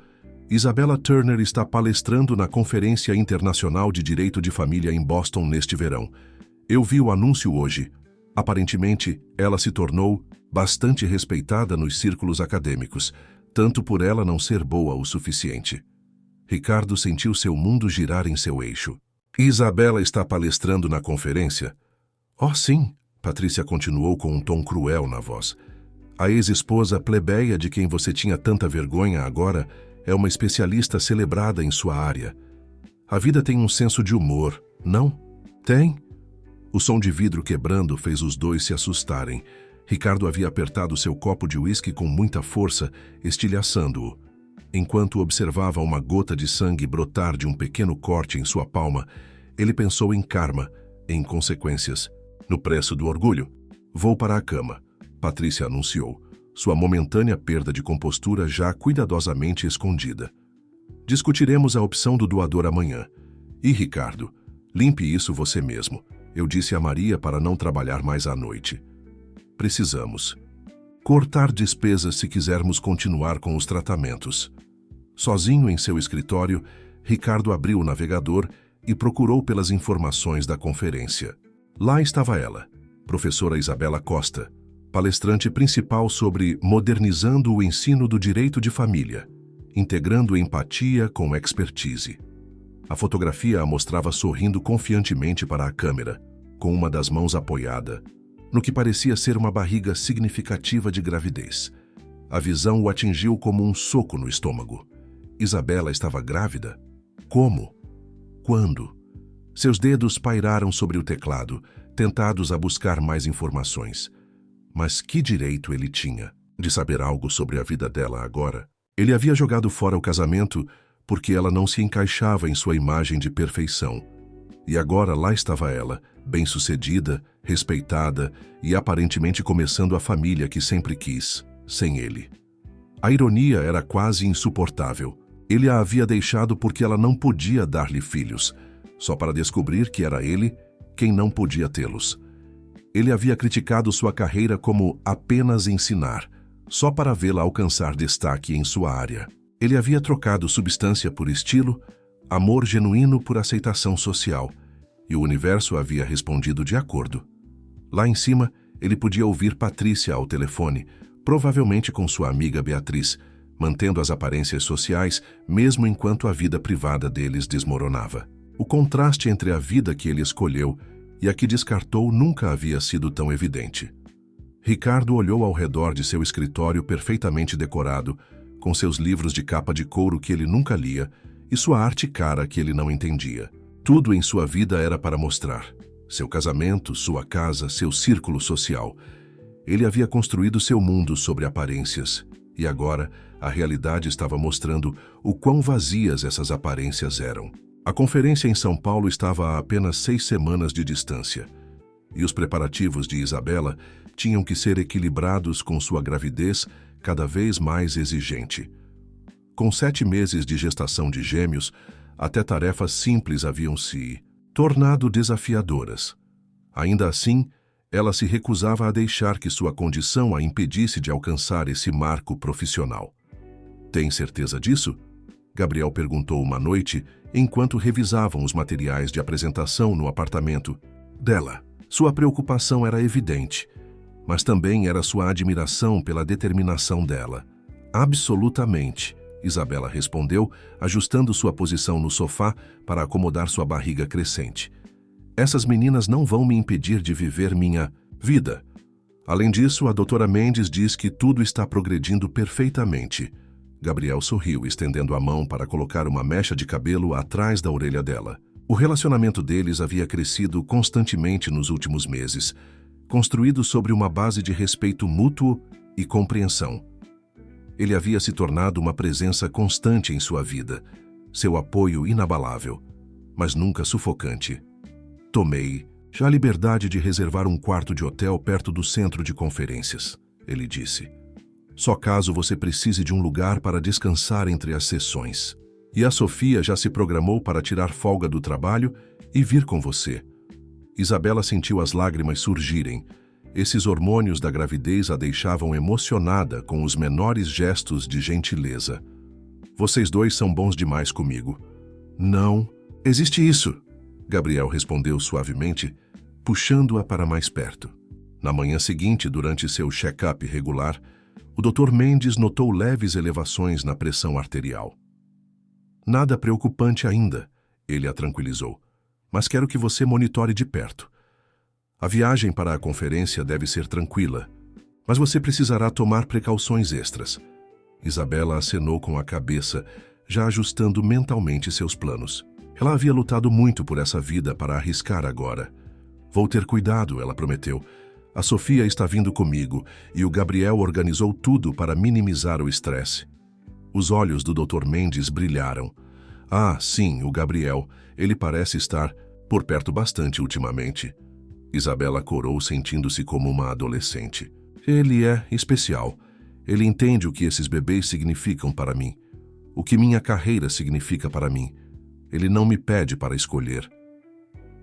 Isabella Turner está palestrando na Conferência Internacional de Direito de Família em Boston neste verão. Eu vi o anúncio hoje. Aparentemente, ela se tornou bastante respeitada nos círculos acadêmicos, tanto por ela não ser boa o suficiente. Ricardo sentiu seu mundo girar em seu eixo. Isabella está palestrando na conferência? Oh, sim, Patrícia continuou com um tom cruel na voz. A ex-esposa plebeia de quem você tinha tanta vergonha agora é uma especialista celebrada em sua área. A vida tem um senso de humor, não? Tem? O som de vidro quebrando fez os dois se assustarem. Ricardo havia apertado seu copo de uísque com muita força, estilhaçando-o. Enquanto observava uma gota de sangue brotar de um pequeno corte em sua palma, ele pensou em karma, em consequências, no preço do orgulho. Vou para a cama, Patrícia anunciou, sua momentânea perda de compostura já cuidadosamente escondida. Discutiremos a opção do doador amanhã. E, Ricardo, limpe isso você mesmo. Eu disse a Maria para não trabalhar mais à noite. Precisamos cortar despesas se quisermos continuar com os tratamentos. Sozinho em seu escritório, Ricardo abriu o navegador e procurou pelas informações da conferência. Lá estava ela, professora Isabella Costa, palestrante principal sobre modernizando o ensino do direito de família, integrando empatia com expertise. A fotografia a mostrava sorrindo confiantemente para a câmera, com uma das mãos apoiada, no que parecia ser uma barriga significativa de gravidez. A visão o atingiu como um soco no estômago. Isabella estava grávida? Como? Quando? Seus dedos pairaram sobre o teclado, tentados a buscar mais informações. Mas que direito ele tinha? de saber algo sobre a vida dela agora. Ele havia jogado fora o casamento porque ela não se encaixava em sua imagem de perfeição. E agora lá estava ela, bem-sucedida, respeitada e aparentemente começando a família que sempre quis, sem ele. A ironia era quase insuportável. Ele a havia deixado porque ela não podia dar-lhe filhos, só para descobrir que era ele quem não podia tê-los. Ele havia criticado sua carreira como apenas ensinar, só para vê-la alcançar destaque em sua área. Ele havia trocado substância por estilo, amor genuíno por aceitação social, e o universo havia respondido de acordo. Lá em cima, ele podia ouvir Patrícia ao telefone, provavelmente com sua amiga Beatriz, mantendo as aparências sociais mesmo enquanto a vida privada deles desmoronava. O contraste entre a vida que ele escolheu e a que descartou nunca havia sido tão evidente. Ricardo olhou ao redor de seu escritório perfeitamente decorado, com seus livros de capa de couro que ele nunca lia e sua arte cara que ele não entendia. Tudo em sua vida era para mostrar. Seu casamento, sua casa, seu círculo social. Ele havia construído seu mundo sobre aparências, e agora a realidade estava mostrando o quão vazias essas aparências eram. A conferência em São Paulo estava a apenas 6 semanas de distância, e os preparativos de Isabela tinham que ser equilibrados com sua gravidez cada vez mais exigente. Com 7 meses de gestação de gêmeos, até tarefas simples haviam se tornado desafiadoras. Ainda assim, ela se recusava a deixar que sua condição a impedisse de alcançar esse marco profissional. "Tem certeza disso?" Gabriel perguntou uma noite, enquanto revisavam os materiais de apresentação no apartamento dela. Sua preocupação era evidente, mas também era sua admiração pela determinação dela. "Absolutamente", Isabela respondeu, ajustando sua posição no sofá para acomodar sua barriga crescente. "Essas meninas não vão me impedir de viver minha vida. Além disso, a doutora Mendes diz que tudo está progredindo perfeitamente." Gabriel sorriu, estendendo a mão para colocar uma mecha de cabelo atrás da orelha dela. O relacionamento deles havia crescido constantemente nos últimos meses, construído sobre uma base de respeito mútuo e compreensão. Ele havia se tornado uma presença constante em sua vida, seu apoio inabalável, mas nunca sufocante. "Tomei já a liberdade de reservar um quarto de hotel perto do centro de conferências", ele disse. "Só caso você precise de um lugar para descansar entre as sessões. E a Sofia já se programou para tirar folga do trabalho e vir com você." Isabela sentiu as lágrimas surgirem. Esses hormônios da gravidez a deixavam emocionada com os menores gestos de gentileza. "Vocês dois são bons demais comigo." "Não, existe isso", Gabriel respondeu suavemente, puxando-a para mais perto. Na manhã seguinte, durante seu check-up regular, o Dr. Mendes notou leves elevações na pressão arterial. "Nada preocupante ainda", ele a tranquilizou, "mas quero que você monitore de perto. A viagem para a conferência deve ser tranquila, mas você precisará tomar precauções extras." Isabela acenou com a cabeça, já ajustando mentalmente seus planos. Ela havia lutado muito por essa vida para arriscar agora. "Vou ter cuidado", ela prometeu. "A Sofia está vindo comigo e o Gabriel organizou tudo para minimizar o estresse." Os olhos do Dr. Mendes brilharam. "Ah, sim, o Gabriel. Ele parece estar por perto bastante ultimamente." Isabela corou, sentindo-se como uma adolescente. "Ele é especial. Ele entende o que esses bebês significam para mim, o que minha carreira significa para mim. Ele não me pede para escolher.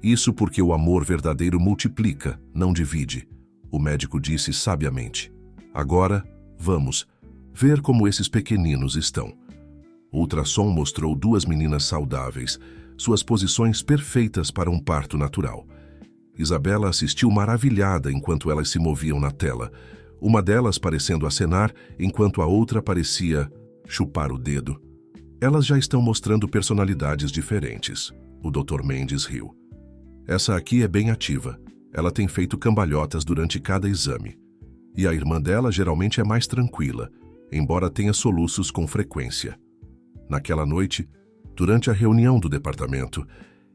Isso porque o amor verdadeiro multiplica, não divide", o médico disse sabiamente. "Agora, vamos ver como esses pequeninos estão." O ultrassom mostrou 2 meninas saudáveis, suas posições perfeitas para um parto natural. Isabela assistiu maravilhada enquanto elas se moviam na tela, uma delas parecendo acenar, enquanto a outra parecia chupar o dedo. "Elas já estão mostrando personalidades diferentes", o Dr. Mendes riu. "Essa aqui é bem ativa. Ela tem feito cambalhotas durante cada exame. E a irmã dela geralmente é mais tranquila, embora tenha soluços com frequência." Naquela noite, durante a reunião do departamento,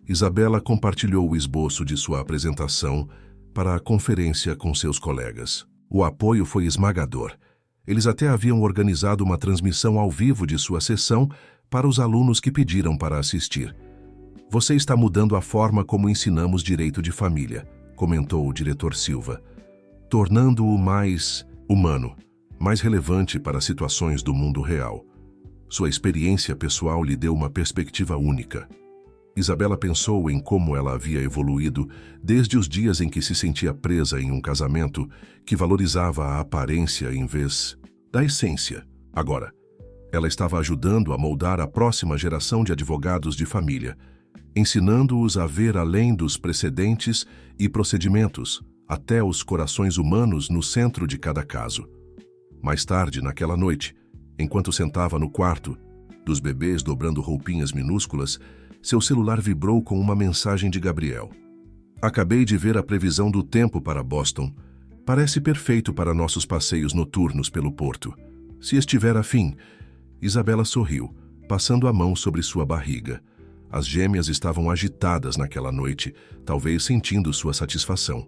Isabela compartilhou o esboço de sua apresentação para a conferência com seus colegas. O apoio foi esmagador. Eles até haviam organizado uma transmissão ao vivo de sua sessão para os alunos que pediram para assistir. Você está mudando a forma como ensinamos direito de família, comentou o diretor Silva, tornando-o mais humano, mais relevante para situações do mundo real. Sua experiência pessoal lhe deu uma perspectiva única. Isabela pensou em como ela havia evoluído desde os dias em que se sentia presa em um casamento que valorizava a aparência em vez da essência. Agora, ela estava ajudando a moldar a próxima geração de advogados de família, ensinando-os a ver além dos precedentes e procedimentos, até os corações humanos no centro de cada caso. Mais tarde, naquela noite, enquanto sentava no quarto dos bebês dobrando roupinhas minúsculas, seu celular vibrou com uma mensagem de Gabriel. Acabei de ver a previsão do tempo para Boston. Parece perfeito para nossos passeios noturnos pelo porto. Se estiver afim. Isabela sorriu, passando a mão sobre sua barriga. As gêmeas estavam agitadas naquela noite, talvez sentindo sua satisfação.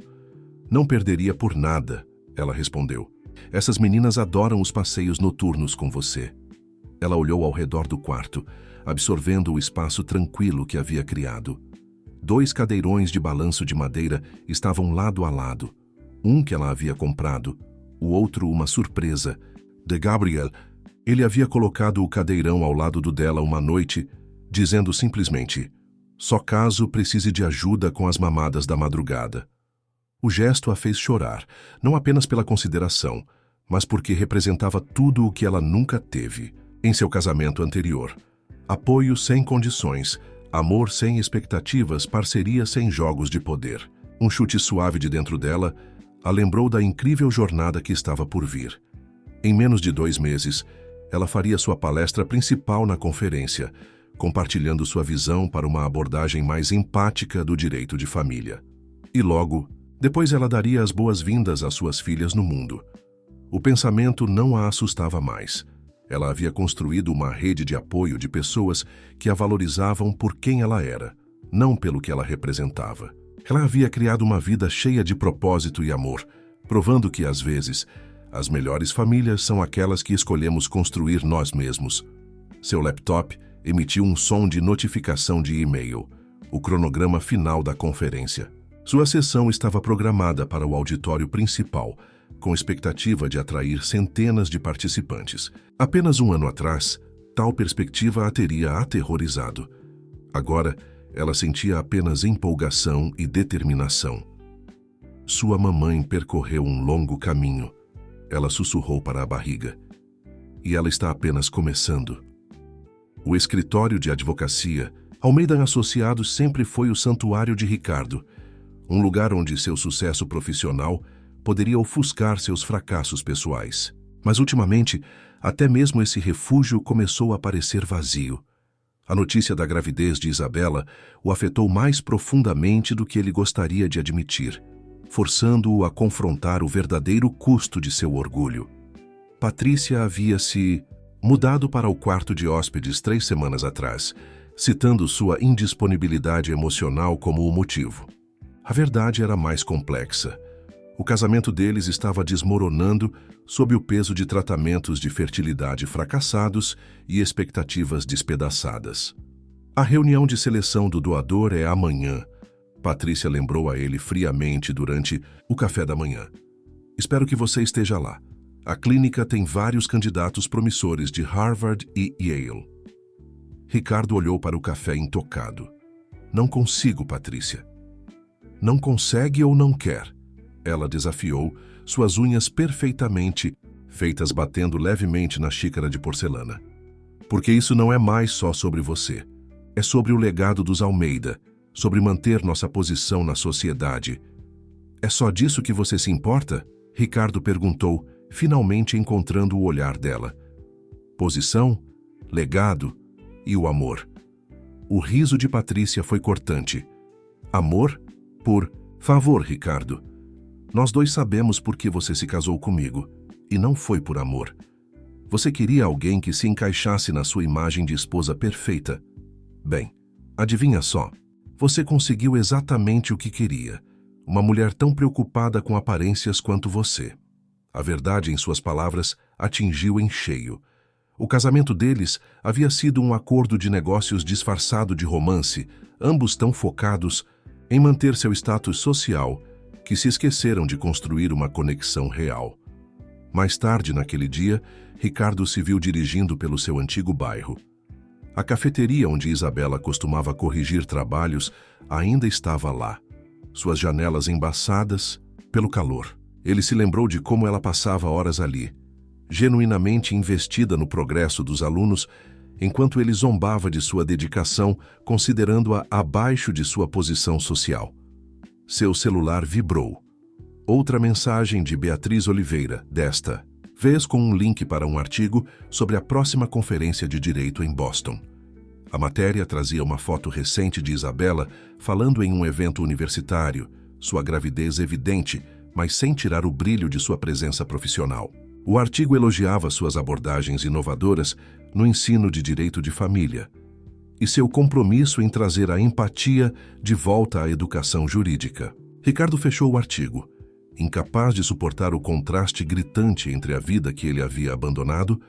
Não perderia por nada, ela respondeu. Essas meninas adoram os passeios noturnos com você. Ela olhou ao redor do quarto, absorvendo o espaço tranquilo que havia criado. 2 cadeirões de balanço de madeira estavam lado a lado. Um que ela havia comprado, o outro uma surpresa. De Gabriel, ele havia colocado o cadeirão ao lado do dela uma noite, dizendo simplesmente, só caso precise de ajuda com as mamadas da madrugada. O gesto a fez chorar, não apenas pela consideração, mas porque representava tudo o que ela nunca teve em seu casamento anterior. Apoio sem condições, amor sem expectativas, parceria sem jogos de poder. Um chute suave de dentro dela a lembrou da incrível jornada que estava por vir. Em menos de 2 meses, ela faria sua palestra principal na conferência, compartilhando sua visão para uma abordagem mais empática do direito de família. E logo, depois ela daria as boas-vindas às suas filhas no mundo. O pensamento não a assustava mais. Ela havia construído uma rede de apoio de pessoas que a valorizavam por quem ela era, não pelo que ela representava. Ela havia criado uma vida cheia de propósito e amor, provando que, às vezes, as melhores famílias são aquelas que escolhemos construir nós mesmos. Seu laptop emitiu um som de notificação de e-mail, o cronograma final da conferência. Sua sessão estava programada para o auditório principal, com expectativa de atrair centenas de participantes. Apenas 1 ano atrás, tal perspectiva a teria aterrorizado. Agora, ela sentia apenas empolgação e determinação. Sua mamãe percorreu um longo caminho. Ela sussurrou para a barriga. E ela está apenas começando. O escritório de advocacia, Almeida Associados, sempre foi o santuário de Ricardo, um lugar onde seu sucesso profissional poderia ofuscar seus fracassos pessoais. Mas, ultimamente, até mesmo esse refúgio começou a parecer vazio. A notícia da gravidez de Isabela o afetou mais profundamente do que ele gostaria de admitir, forçando-o a confrontar o verdadeiro custo de seu orgulho. Patrícia havia se mudado para o quarto de hóspedes 3 semanas atrás, citando sua indisponibilidade emocional como o motivo. A verdade era mais complexa. O casamento deles estava desmoronando sob o peso de tratamentos de fertilidade fracassados e expectativas despedaçadas. A reunião de seleção do doador é amanhã, Patrícia lembrou a ele friamente durante o café da manhã. Espero que você esteja lá. A clínica tem vários candidatos promissores de Harvard e Yale. Ricardo olhou para o café intocado. Não consigo, Patrícia. Não consegue ou não quer? Ela desafiou, suas unhas perfeitamente feitas batendo levemente na xícara de porcelana. Porque isso não é mais só sobre você. É sobre o legado dos Almeida, sobre manter nossa posição na sociedade. É só disso que você se importa? Ricardo perguntou, finalmente encontrando o olhar dela. Posição, legado e o amor. O riso de Patrícia foi cortante. Amor? Por favor, Ricardo. Nós dois sabemos por que você se casou comigo, e não foi por amor. Você queria alguém que se encaixasse na sua imagem de esposa perfeita. Bem, adivinha só, você conseguiu exatamente o que queria. Uma mulher tão preocupada com aparências quanto você. A verdade em suas palavras atingiu em cheio. O casamento deles havia sido um acordo de negócios disfarçado de romance, ambos tão focados em manter seu status social que se esqueceram de construir uma conexão real. Mais tarde naquele dia, Ricardo se viu dirigindo pelo seu antigo bairro. A cafeteria onde Isabela costumava corrigir trabalhos ainda estava lá, suas janelas embaçadas pelo calor. Ele se lembrou de como ela passava horas ali, genuinamente investida no progresso dos alunos, enquanto ele zombava de sua dedicação, considerando-a abaixo de sua posição social. Seu celular vibrou. Outra mensagem de Beatriz Oliveira, desta vez com um link para um artigo sobre a próxima conferência de direito em Boston. A matéria trazia uma foto recente de Isabela falando em um evento universitário, sua gravidez evidente, mas sem tirar o brilho de sua presença profissional. O artigo elogiava suas abordagens inovadoras no ensino de direito de família e seu compromisso em trazer a empatia de volta à educação jurídica. Ricardo fechou o artigo, incapaz de suportar o contraste gritante entre a vida que ele havia abandonado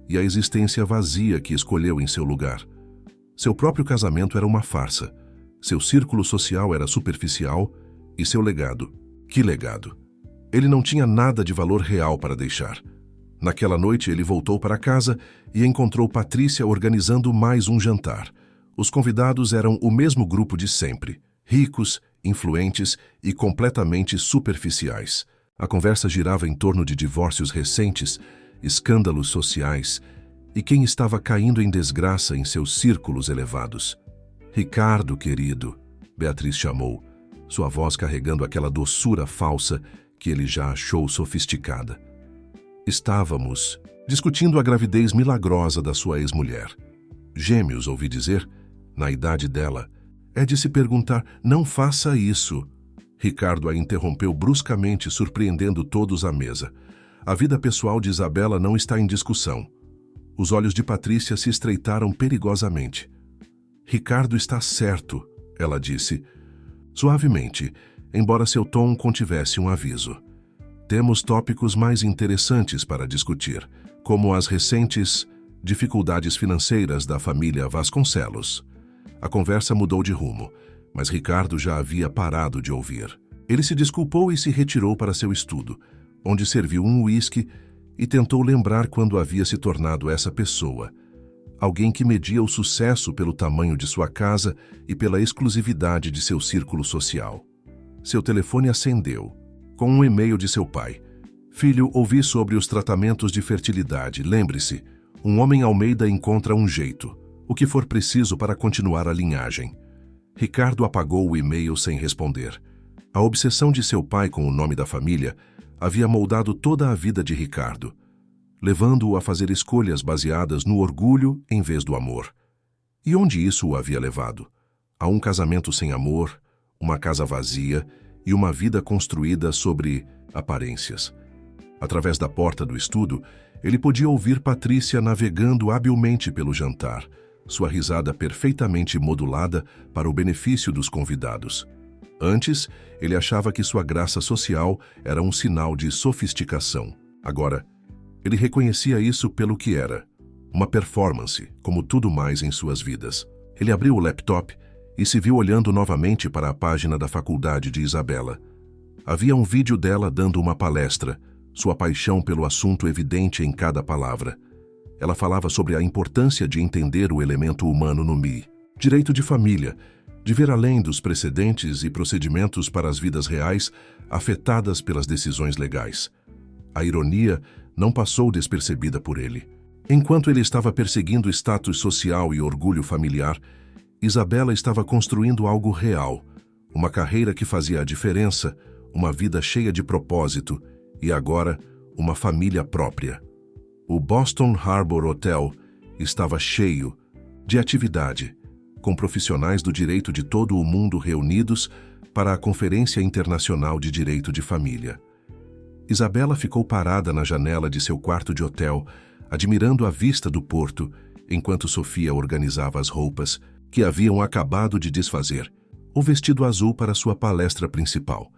e a existência vazia que escolheu em seu lugar. Seu próprio casamento era uma farsa, seu círculo social era superficial e seu legado. Que legado? Ele não tinha nada de valor real para deixar. Naquela noite, ele voltou para casa e encontrou Patrícia organizando mais um jantar. Os convidados eram o mesmo grupo de sempre, ricos, influentes e completamente superficiais. A conversa girava em torno de divórcios recentes, escândalos sociais e quem estava caindo em desgraça em seus círculos elevados. Ricardo, querido, Beatriz chamou, sua voz carregando aquela doçura falsa que ele já achou sofisticada. Estávamos discutindo a gravidez milagrosa da sua ex-mulher. Gêmeos, ouvi dizer, na idade dela. É de se perguntar, não faça isso. Ricardo a interrompeu bruscamente, surpreendendo todos à mesa. A vida pessoal de Isabela não está em discussão. Os olhos de Patrícia se estreitaram perigosamente. Ricardo está certo, ela disse, suavemente, embora seu tom contivesse um aviso. Temos tópicos mais interessantes para discutir, como as recentes dificuldades financeiras da família Vasconcelos. A conversa mudou de rumo, mas Ricardo já havia parado de ouvir. Ele se desculpou e se retirou para seu estudo, onde serviu um uísque e tentou lembrar quando havia se tornado essa pessoa. Alguém que media o sucesso pelo tamanho de sua casa e pela exclusividade de seu círculo social. Seu telefone acendeu, com um e-mail de seu pai. Filho, ouvi sobre os tratamentos de fertilidade. Lembre-se, um homem Almeida encontra um jeito, o que for preciso para continuar a linhagem. Ricardo apagou o e-mail sem responder. A obsessão de seu pai com o nome da família havia moldado toda a vida de Ricardo, levando-o a fazer escolhas baseadas no orgulho em vez do amor. E onde isso o havia levado? A um casamento sem amor, uma casa vazia e uma vida construída sobre aparências. Através da porta do estudo, ele podia ouvir Patrícia navegando habilmente pelo jantar, sua risada perfeitamente modulada para o benefício dos convidados. Antes, ele achava que sua graça social era um sinal de sofisticação. Agora, ele reconhecia isso pelo que era, uma performance, como tudo mais em suas vidas. Ele abriu o laptop e se viu olhando novamente para a página da faculdade de Isabela. Havia um vídeo dela dando uma palestra, sua paixão pelo assunto evidente em cada palavra. Ela falava sobre a importância de entender o elemento humano no MI, direito de família, de ver além dos precedentes e procedimentos para as vidas reais afetadas pelas decisões legais. A ironia não passou despercebida por ele. Enquanto ele estava perseguindo status social e orgulho familiar, Isabela estava construindo algo real, uma carreira que fazia a diferença, uma vida cheia de propósito e agora uma família própria. O Boston Harbor Hotel estava cheio de atividade, com profissionais do direito de todo o mundo reunidos para a Conferência Internacional de Direito de Família. Isabela ficou parada na janela de seu quarto de hotel, admirando a vista do porto, enquanto Sofia organizava as roupas que haviam acabado de desfazer, o vestido azul para sua palestra principal.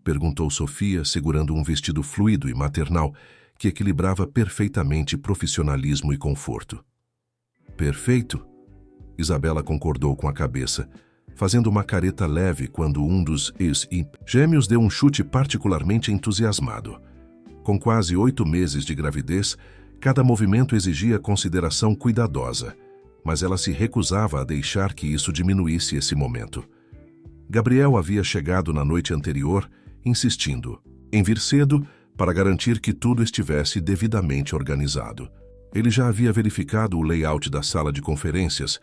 Perguntou Sofia, segurando um vestido fluido e maternal que equilibrava perfeitamente profissionalismo e conforto. Perfeito. Isabela concordou com a cabeça, fazendo uma careta leve quando um dos gêmeos deu um chute particularmente entusiasmado. Com quase 8 meses de gravidez, cada movimento exigia consideração cuidadosa, mas ela se recusava a deixar que isso diminuísse esse momento. Gabriel havia chegado na noite anterior, insistindo em vir cedo para garantir que tudo estivesse devidamente organizado. Ele já havia verificado o layout da sala de conferências,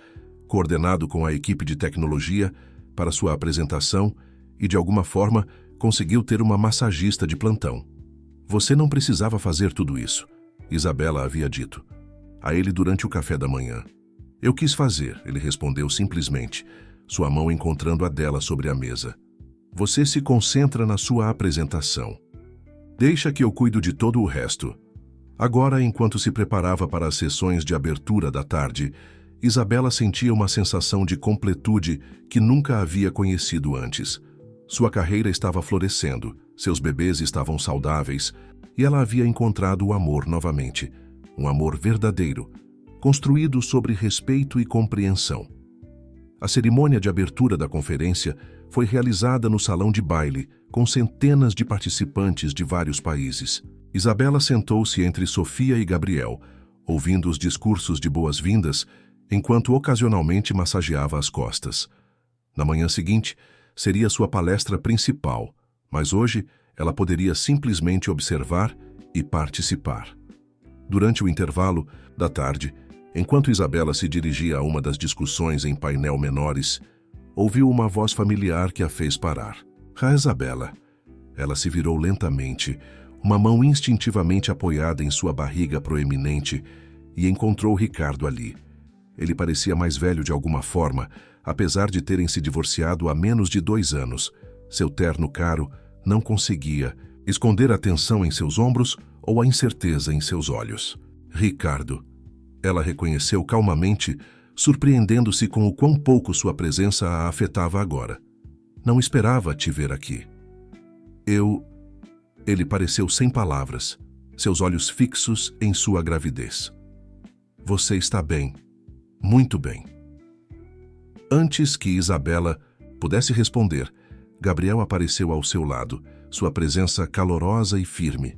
coordenado com a equipe de tecnologia para sua apresentação e, de alguma forma, conseguiu ter uma massagista de plantão. Você não precisava fazer tudo isso, Isabela havia dito a ele durante o café da manhã. Eu quis fazer, ele respondeu simplesmente, sua mão encontrando a dela sobre a mesa. Você se concentra na sua apresentação. Deixa que eu cuido de todo o resto. Agora, enquanto se preparava para as sessões de abertura da tarde, Isabela sentia uma sensação de completude que nunca havia conhecido antes. Sua carreira estava florescendo, seus bebês estavam saudáveis e ela havia encontrado o amor novamente, um amor verdadeiro, construído sobre respeito e compreensão. A cerimônia de abertura da conferência foi realizada no salão de baile, com centenas de participantes de vários países. Isabela sentou-se entre Sofia e Gabriel, ouvindo os discursos de boas-vindas, enquanto ocasionalmente massageava as costas. Na manhã seguinte, seria sua palestra principal, mas hoje ela poderia simplesmente observar e participar. Durante o intervalo da tarde, enquanto Isabela se dirigia a uma das discussões em painel menores, ouviu uma voz familiar que a fez parar. Ah, Isabela. Ela se virou lentamente, uma mão instintivamente apoiada em sua barriga proeminente, e encontrou Ricardo ali. Ele parecia mais velho de alguma forma, apesar de terem se divorciado há menos de 2 anos. Seu terno caro não conseguia esconder a tensão em seus ombros ou a incerteza em seus olhos. Ricardo. Ela reconheceu calmamente, surpreendendo-se com o quão pouco sua presença a afetava agora. Não esperava te ver aqui. Ele pareceu sem palavras, seus olhos fixos em sua gravidez. Você está bem. Muito bem. Antes que Isabela pudesse responder, Gabriel apareceu ao seu lado, sua presença calorosa e firme.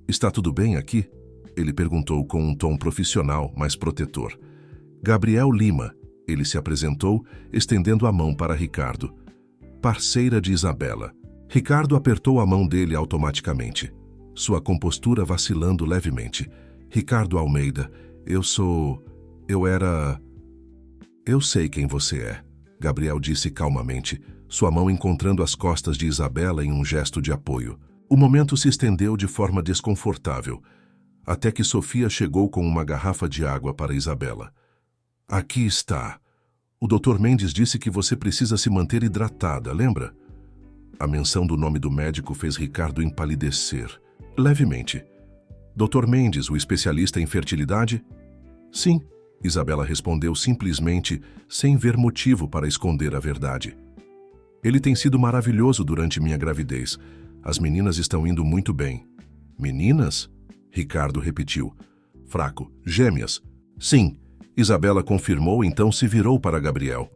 Está tudo bem aqui? Ele perguntou com um tom profissional, mas protetor. Gabriel Lima, ele se apresentou, estendendo a mão para Ricardo. Parceira de Isabela. Ricardo apertou a mão dele automaticamente, sua compostura vacilando levemente. Ricardo Almeida, eu sei quem você é, Gabriel disse calmamente, sua mão encontrando as costas de Isabela em um gesto de apoio. O momento se estendeu de forma desconfortável, até que Sofia chegou com uma garrafa de água para Isabela. Aqui está. O Dr. Mendes disse que você precisa se manter hidratada, lembra? A menção do nome do médico fez Ricardo empalidecer, levemente. Dr. Mendes, o especialista em fertilidade? Sim, Isabela respondeu simplesmente, sem ver motivo para esconder a verdade. Ele tem sido maravilhoso durante minha gravidez. As meninas estão indo muito bem. Meninas? Ricardo repetiu. Fraco. Gêmeas. Sim, Isabela confirmou, então se virou para Gabriel.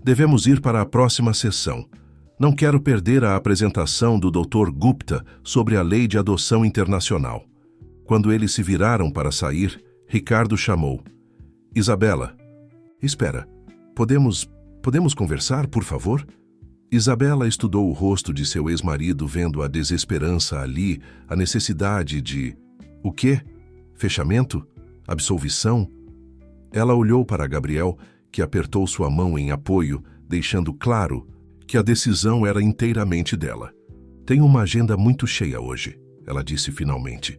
Devemos ir para a próxima sessão. Não quero perder a apresentação do Dr. Gupta sobre a lei de adoção internacional. Quando eles se viraram para sair, Ricardo chamou. Isabela. Espera. Podemos conversar, por favor? Isabela estudou o rosto de seu ex-marido, vendo a desesperança ali, a necessidade de... O quê? Fechamento? Absolvição? Ela olhou para Gabriel, que apertou sua mão em apoio, deixando claro que a decisão era inteiramente dela. Tenho uma agenda muito cheia hoje, ela disse finalmente.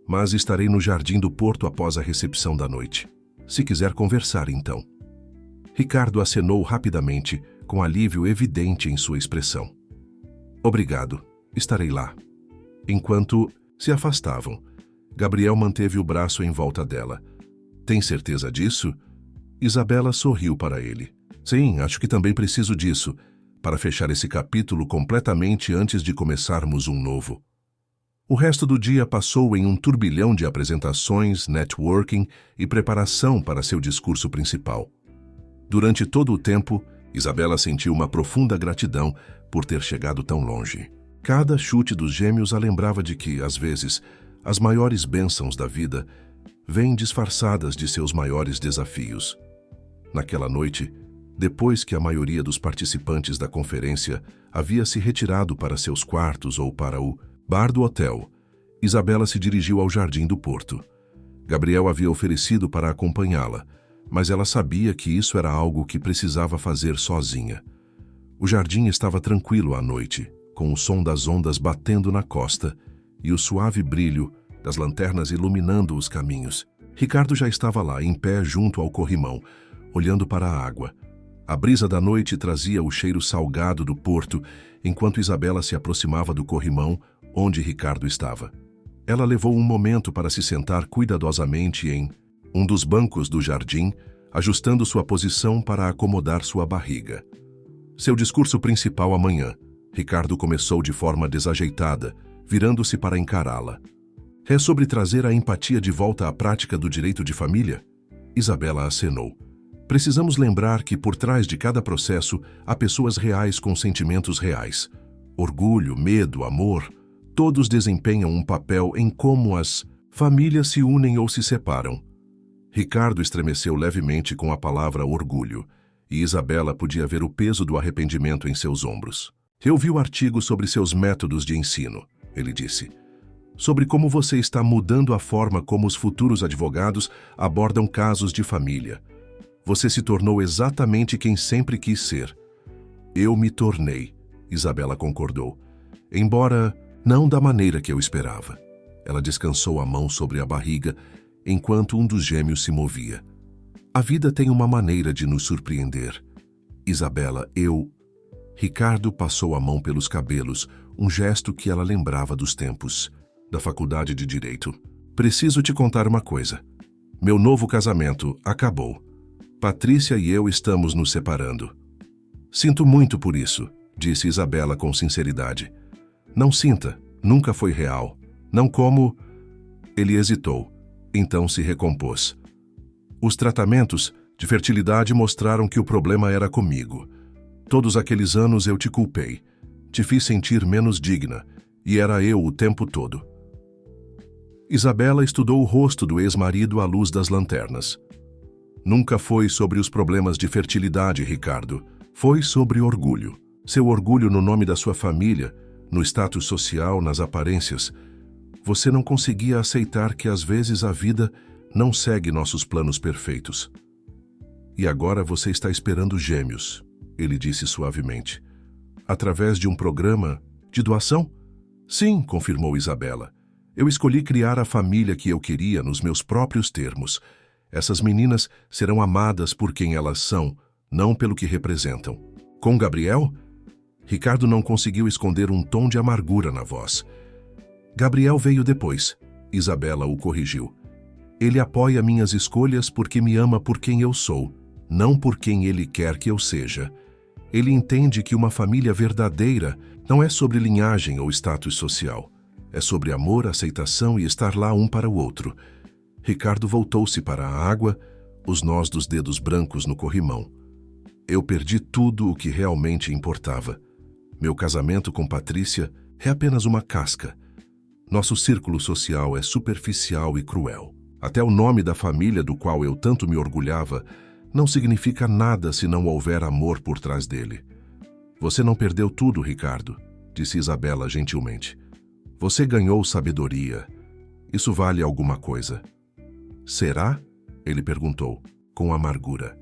Mas estarei no Jardim do Porto após a recepção da noite. Se quiser conversar, então. Ricardo acenou rapidamente, com alívio evidente em sua expressão. Obrigado, estarei lá. Enquanto se afastavam, Gabriel manteve o braço em volta dela. Tem certeza disso? Isabela sorriu para ele. Sim, acho que também preciso disso. para fechar esse capítulo completamente antes de começarmos um novo. O resto do dia passou em um turbilhão de apresentações, networking e preparação para seu discurso principal. Durante todo o tempo, Isabela sentiu uma profunda gratidão por ter chegado tão longe. Cada chute dos gêmeos a lembrava de que, às vezes, as maiores bênçãos da vida vêm disfarçadas de seus maiores desafios. Naquela noite, depois que a maioria dos participantes da conferência havia se retirado para seus quartos ou para o bar do hotel, Isabela se dirigiu ao Jardim do Porto. Gabriel havia oferecido para acompanhá-la, mas ela sabia que isso era algo que precisava fazer sozinha. O jardim estava tranquilo à noite, com o som das ondas batendo na costa e o suave brilho das lanternas iluminando os caminhos. Ricardo já estava lá, em pé junto ao corrimão, olhando para a água. A brisa da noite trazia o cheiro salgado do porto, enquanto Isabela se aproximava do corrimão onde Ricardo estava. Ela levou um momento para se sentar cuidadosamente em um dos bancos do jardim, ajustando sua posição para acomodar sua barriga. Seu discurso principal amanhã, Ricardo começou de forma desajeitada, virando-se para encará-la. É sobre trazer a empatia de volta à prática do direito de família? Isabela acenou. Precisamos lembrar que por trás de cada processo há pessoas reais com sentimentos reais. Orgulho, medo, amor, todos desempenham um papel em como as famílias se unem ou se separam. Ricardo estremeceu levemente com a palavra orgulho, e Isabela podia ver o peso do arrependimento em seus ombros. Eu vi o artigo sobre seus métodos de ensino, ele disse. Sobre como você está mudando a forma como os futuros advogados abordam casos de família. Você se tornou exatamente quem sempre quis ser. Eu me tornei, Isabela concordou. Embora não da maneira que eu esperava. Ela descansou a mão sobre a barriga, enquanto um dos gêmeos se movia. A vida tem uma maneira de nos surpreender. Isabela, Ricardo passou a mão pelos cabelos, um gesto que ela lembrava dos tempos da faculdade de Direito. Preciso te contar uma coisa. Meu novo casamento acabou. Patrícia e eu estamos nos separando. Sinto muito por isso, disse Isabela com sinceridade. Não sinta, nunca foi real. Não como... Ele hesitou. Então se recompôs. Os tratamentos de fertilidade mostraram que o problema era comigo. Todos aqueles anos eu te culpei. Te fiz sentir menos digna, e era eu o tempo todo. Isabela estudou o rosto do ex-marido à luz das lanternas. Nunca foi sobre os problemas de fertilidade, Ricardo. Foi sobre orgulho. Seu orgulho no nome da sua família, no status social, nas aparências. Você não conseguia aceitar que às vezes a vida não segue nossos planos perfeitos. E agora você está esperando gêmeos, ele disse suavemente. Através de um programa de doação? Sim, confirmou Isabela. Eu escolhi criar a família que eu queria nos meus próprios termos. Essas meninas serão amadas por quem elas são, não pelo que representam. Com Gabriel? Ricardo não conseguiu esconder um tom de amargura na voz. Gabriel veio depois. Isabela o corrigiu. Ele apoia minhas escolhas porque me ama por quem eu sou, não por quem ele quer que eu seja. Ele entende que uma família verdadeira não é sobre linhagem ou status social. É sobre amor, aceitação e estar lá um para o outro. Ricardo voltou-se para a água, os nós dos dedos brancos no corrimão. Eu perdi tudo o que realmente importava. Meu casamento com Patrícia é apenas uma casca. Nosso círculo social é superficial e cruel. Até o nome da família do qual eu tanto me orgulhava não significa nada se não houver amor por trás dele. Você não perdeu tudo, Ricardo, disse Isabela gentilmente. Você ganhou sabedoria. Isso vale alguma coisa. Será? Ele perguntou, com amargura.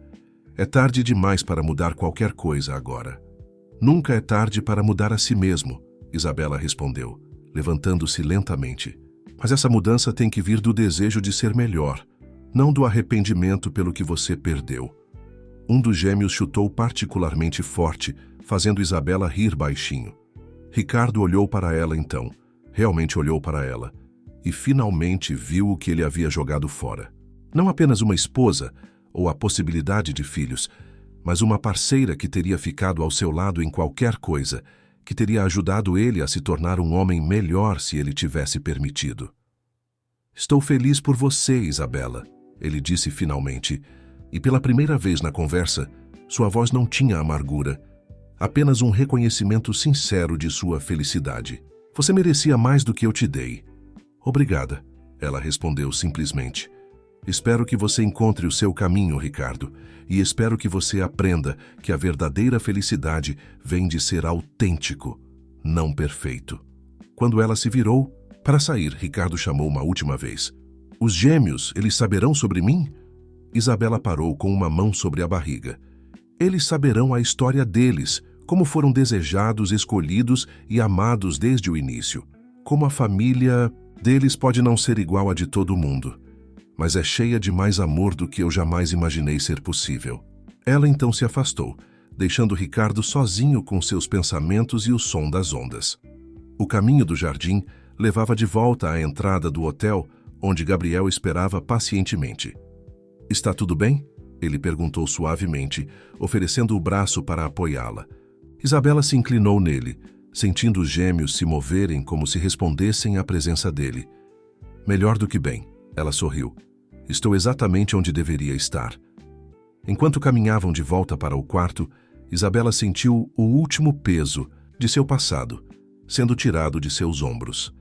É tarde demais para mudar qualquer coisa agora. Nunca é tarde para mudar a si mesmo, Isabela respondeu, levantando-se lentamente. Mas essa mudança tem que vir do desejo de ser melhor, não do arrependimento pelo que você perdeu. Um dos gêmeos chutou particularmente forte, fazendo Isabela rir baixinho. Ricardo olhou para ela então, realmente olhou para ela, e finalmente viu o que ele havia jogado fora. Não apenas uma esposa ou a possibilidade de filhos, mas uma parceira que teria ficado ao seu lado em qualquer coisa, que teria ajudado ele a se tornar um homem melhor se ele tivesse permitido. "Estou feliz por você, Isabela", ele disse finalmente, e pela primeira vez na conversa, sua voz não tinha amargura, apenas um reconhecimento sincero de sua felicidade. "Você merecia mais do que eu te dei." "Obrigada", ela respondeu simplesmente. "Espero que você encontre o seu caminho, Ricardo, e espero que você aprenda que a verdadeira felicidade vem de ser autêntico, não perfeito." Quando ela se virou para sair, Ricardo chamou uma última vez. "Os gêmeos, eles saberão sobre mim?" Isabela parou com uma mão sobre a barriga. "Eles saberão a história deles, como foram desejados, escolhidos e amados desde o início. Como a família deles pode não ser igual à de todo mundo, mas é cheia de mais amor do que eu jamais imaginei ser possível." Ela então se afastou, deixando Ricardo sozinho com seus pensamentos e o som das ondas. O caminho do jardim levava de volta à entrada do hotel, onde Gabriel esperava pacientemente. "Está tudo bem?" ele perguntou suavemente, oferecendo o braço para apoiá-la. Isabela se inclinou nele, sentindo os gêmeos se moverem como se respondessem à presença dele. "Melhor do que bem", ela sorriu. "Estou exatamente onde deveria estar." Enquanto caminhavam de volta para o quarto, Isabela sentiu o último peso de seu passado sendo tirado de seus ombros.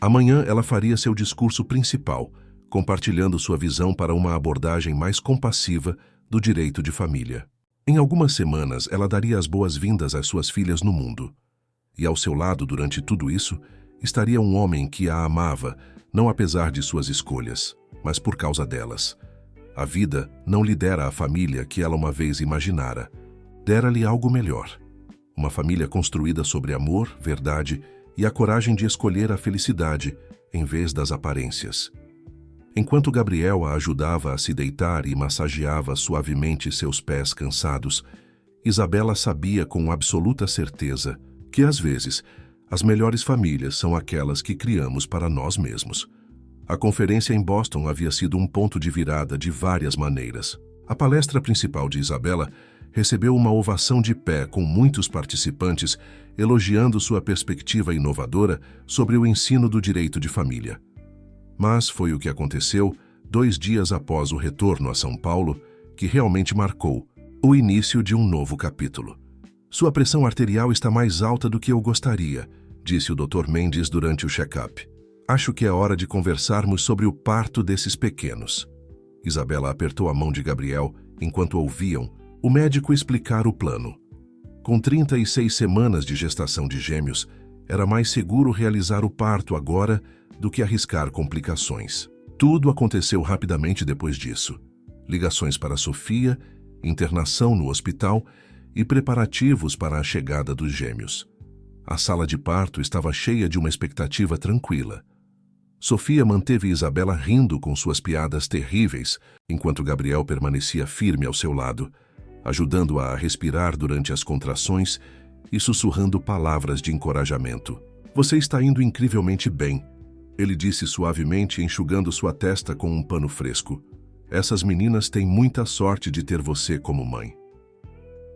Amanhã ela faria seu discurso principal, compartilhando sua visão para uma abordagem mais compassiva do direito de família. Em algumas semanas, ela daria as boas-vindas às suas filhas no mundo. E ao seu lado, durante tudo isso, estaria um homem que a amava, não apesar de suas escolhas, mas por causa delas. A vida não lhe dera a família que ela uma vez imaginara. Dera-lhe algo melhor. Uma família construída sobre amor, verdade e a coragem de escolher a felicidade em vez das aparências. Enquanto Gabriel a ajudava a se deitar e massageava suavemente seus pés cansados, Isabela sabia com absoluta certeza que, às vezes, as melhores famílias são aquelas que criamos para nós mesmos. A conferência em Boston havia sido um ponto de virada de várias maneiras. A palestra principal de Isabela recebeu uma ovação de pé com muitos participantes elogiando sua perspectiva inovadora sobre o ensino do direito de família. Mas foi o que aconteceu 2 dias após o retorno a São Paulo que realmente marcou o início de um novo capítulo. "Sua pressão arterial está mais alta do que eu gostaria", disse o Dr. Mendes durante o check-up. "Acho que é hora de conversarmos sobre o parto desses pequenos." Isabela apertou a mão de Gabriel enquanto ouviam o médico explicar o plano. Com 36 semanas de gestação de gêmeos, era mais seguro realizar o parto agora do que arriscar complicações. Tudo aconteceu rapidamente depois disso. Ligações para Sofia, internação no hospital e preparativos para a chegada dos gêmeos. A sala de parto estava cheia de uma expectativa tranquila. Sofia manteve Isabela rindo com suas piadas terríveis, enquanto Gabriel permanecia firme ao seu lado, ajudando-a a respirar durante as contrações e sussurrando palavras de encorajamento. "Você está indo incrivelmente bem", ele disse suavemente, enxugando sua testa com um pano fresco. "Essas meninas têm muita sorte de ter você como mãe."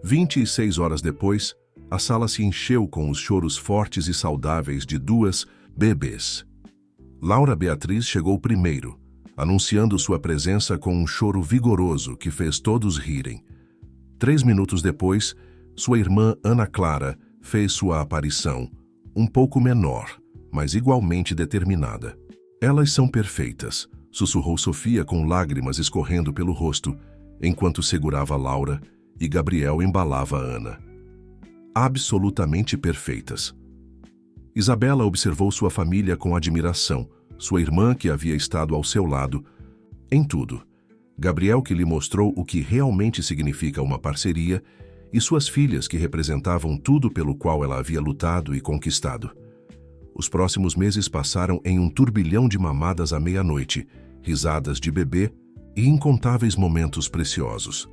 26 horas depois, a sala se encheu com os choros fortes e saudáveis de 2 bebês. Laura Beatriz chegou primeiro, anunciando sua presença com um choro vigoroso que fez todos rirem. 3 minutos depois, sua irmã Ana Clara fez sua aparição, um pouco menor, mas igualmente determinada. "Elas são perfeitas", sussurrou Sofia com lágrimas escorrendo pelo rosto, enquanto segurava Laura e Gabriel embalava Ana. "Absolutamente perfeitas." Isabela observou sua família com admiração, sua irmã que havia estado ao seu lado, em tudo. Gabriel que lhe mostrou o que realmente significa uma parceria e suas filhas que representavam tudo pelo qual ela havia lutado e conquistado. Os próximos meses passaram em um turbilhão de mamadas à meia-noite, risadas de bebê e incontáveis momentos preciosos.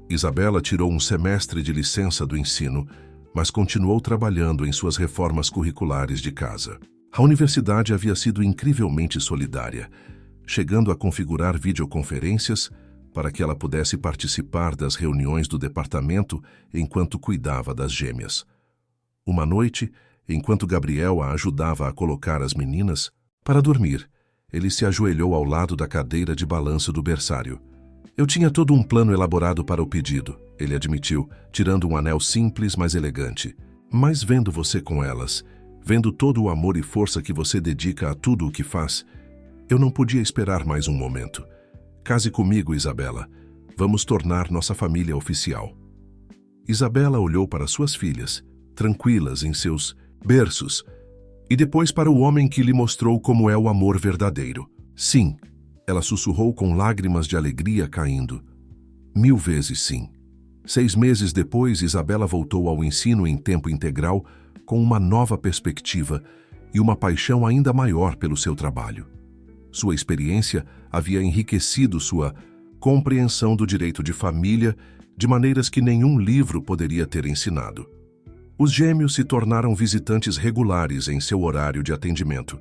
Isabela tirou um semestre de licença do ensino, mas continuou trabalhando em suas reformas curriculares de casa. A universidade havia sido incrivelmente solidária, chegando a configurar videoconferências, para que ela pudesse participar das reuniões do departamento enquanto cuidava das gêmeas. Uma noite, enquanto Gabriel a ajudava a colocar as meninas para dormir, ele se ajoelhou ao lado da cadeira de balanço do berçário. Eu tinha todo um plano elaborado para o pedido, ele admitiu, tirando um anel simples, mas elegante. Mas vendo você com elas, vendo todo o amor e força que você dedica a tudo o que faz, eu não podia esperar mais um momento. Case comigo, Isabela. Vamos tornar nossa família oficial. Isabela olhou para suas filhas, tranquilas em seus berços, e depois para o homem que lhe mostrou como é o amor verdadeiro. Sim, ela sussurrou com lágrimas de alegria caindo. 1000 vezes sim. 6 meses depois, Isabela voltou ao ensino em tempo integral com uma nova perspectiva e uma paixão ainda maior pelo seu trabalho. Sua experiência havia enriquecido sua compreensão do direito de família de maneiras que nenhum livro poderia ter ensinado. Os gêmeos se tornaram visitantes regulares em seu horário de atendimento,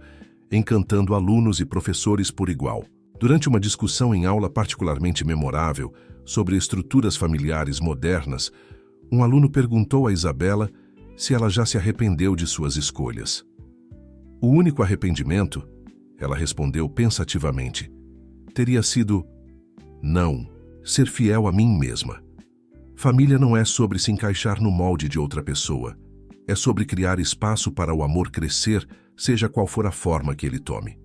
encantando alunos e professores por igual. Durante uma discussão em aula particularmente memorável sobre estruturas familiares modernas, um aluno perguntou a Isabela se ela já se arrependeu de suas escolhas. O único arrependimento, ela respondeu pensativamente, teria sido não, ser fiel a mim mesma. Família não é sobre se encaixar no molde de outra pessoa. É sobre criar espaço para o amor crescer, seja qual for a forma que ele tome.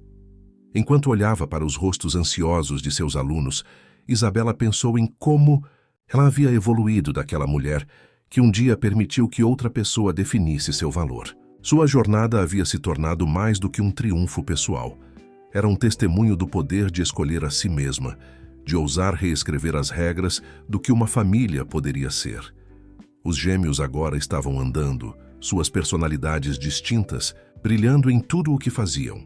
Enquanto olhava para os rostos ansiosos de seus alunos, Isabela pensou em como ela havia evoluído daquela mulher que um dia permitiu que outra pessoa definisse seu valor. Sua jornada havia se tornado mais do que um triunfo pessoal. Era um testemunho do poder de escolher a si mesma, de ousar reescrever as regras do que uma família poderia ser. Os gêmeos agora estavam andando, suas personalidades distintas, brilhando em tudo o que faziam.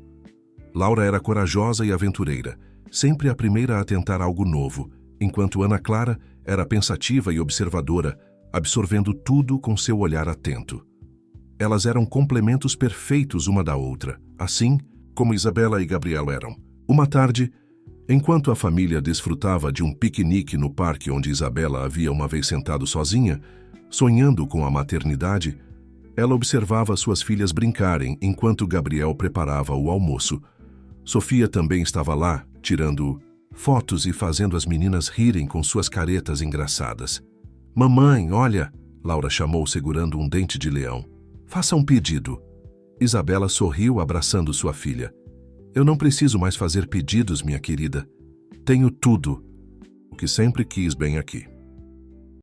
Laura era corajosa e aventureira, sempre a primeira a tentar algo novo, enquanto Ana Clara era pensativa e observadora, absorvendo tudo com seu olhar atento. Elas eram complementos perfeitos uma da outra, assim como Isabela e Gabriel eram. Uma tarde, enquanto a família desfrutava de um piquenique no parque onde Isabela havia uma vez sentado sozinha, sonhando com a maternidade, ela observava suas filhas brincarem enquanto Gabriel preparava o almoço. Sofia também estava lá, tirando fotos e fazendo as meninas rirem com suas caretas engraçadas. Mamãe, olha, Laura chamou segurando um dente de leão. Faça um pedido. Isabela sorriu abraçando sua filha. Eu não preciso mais fazer pedidos, minha querida. Tenho tudo o que sempre quis bem aqui.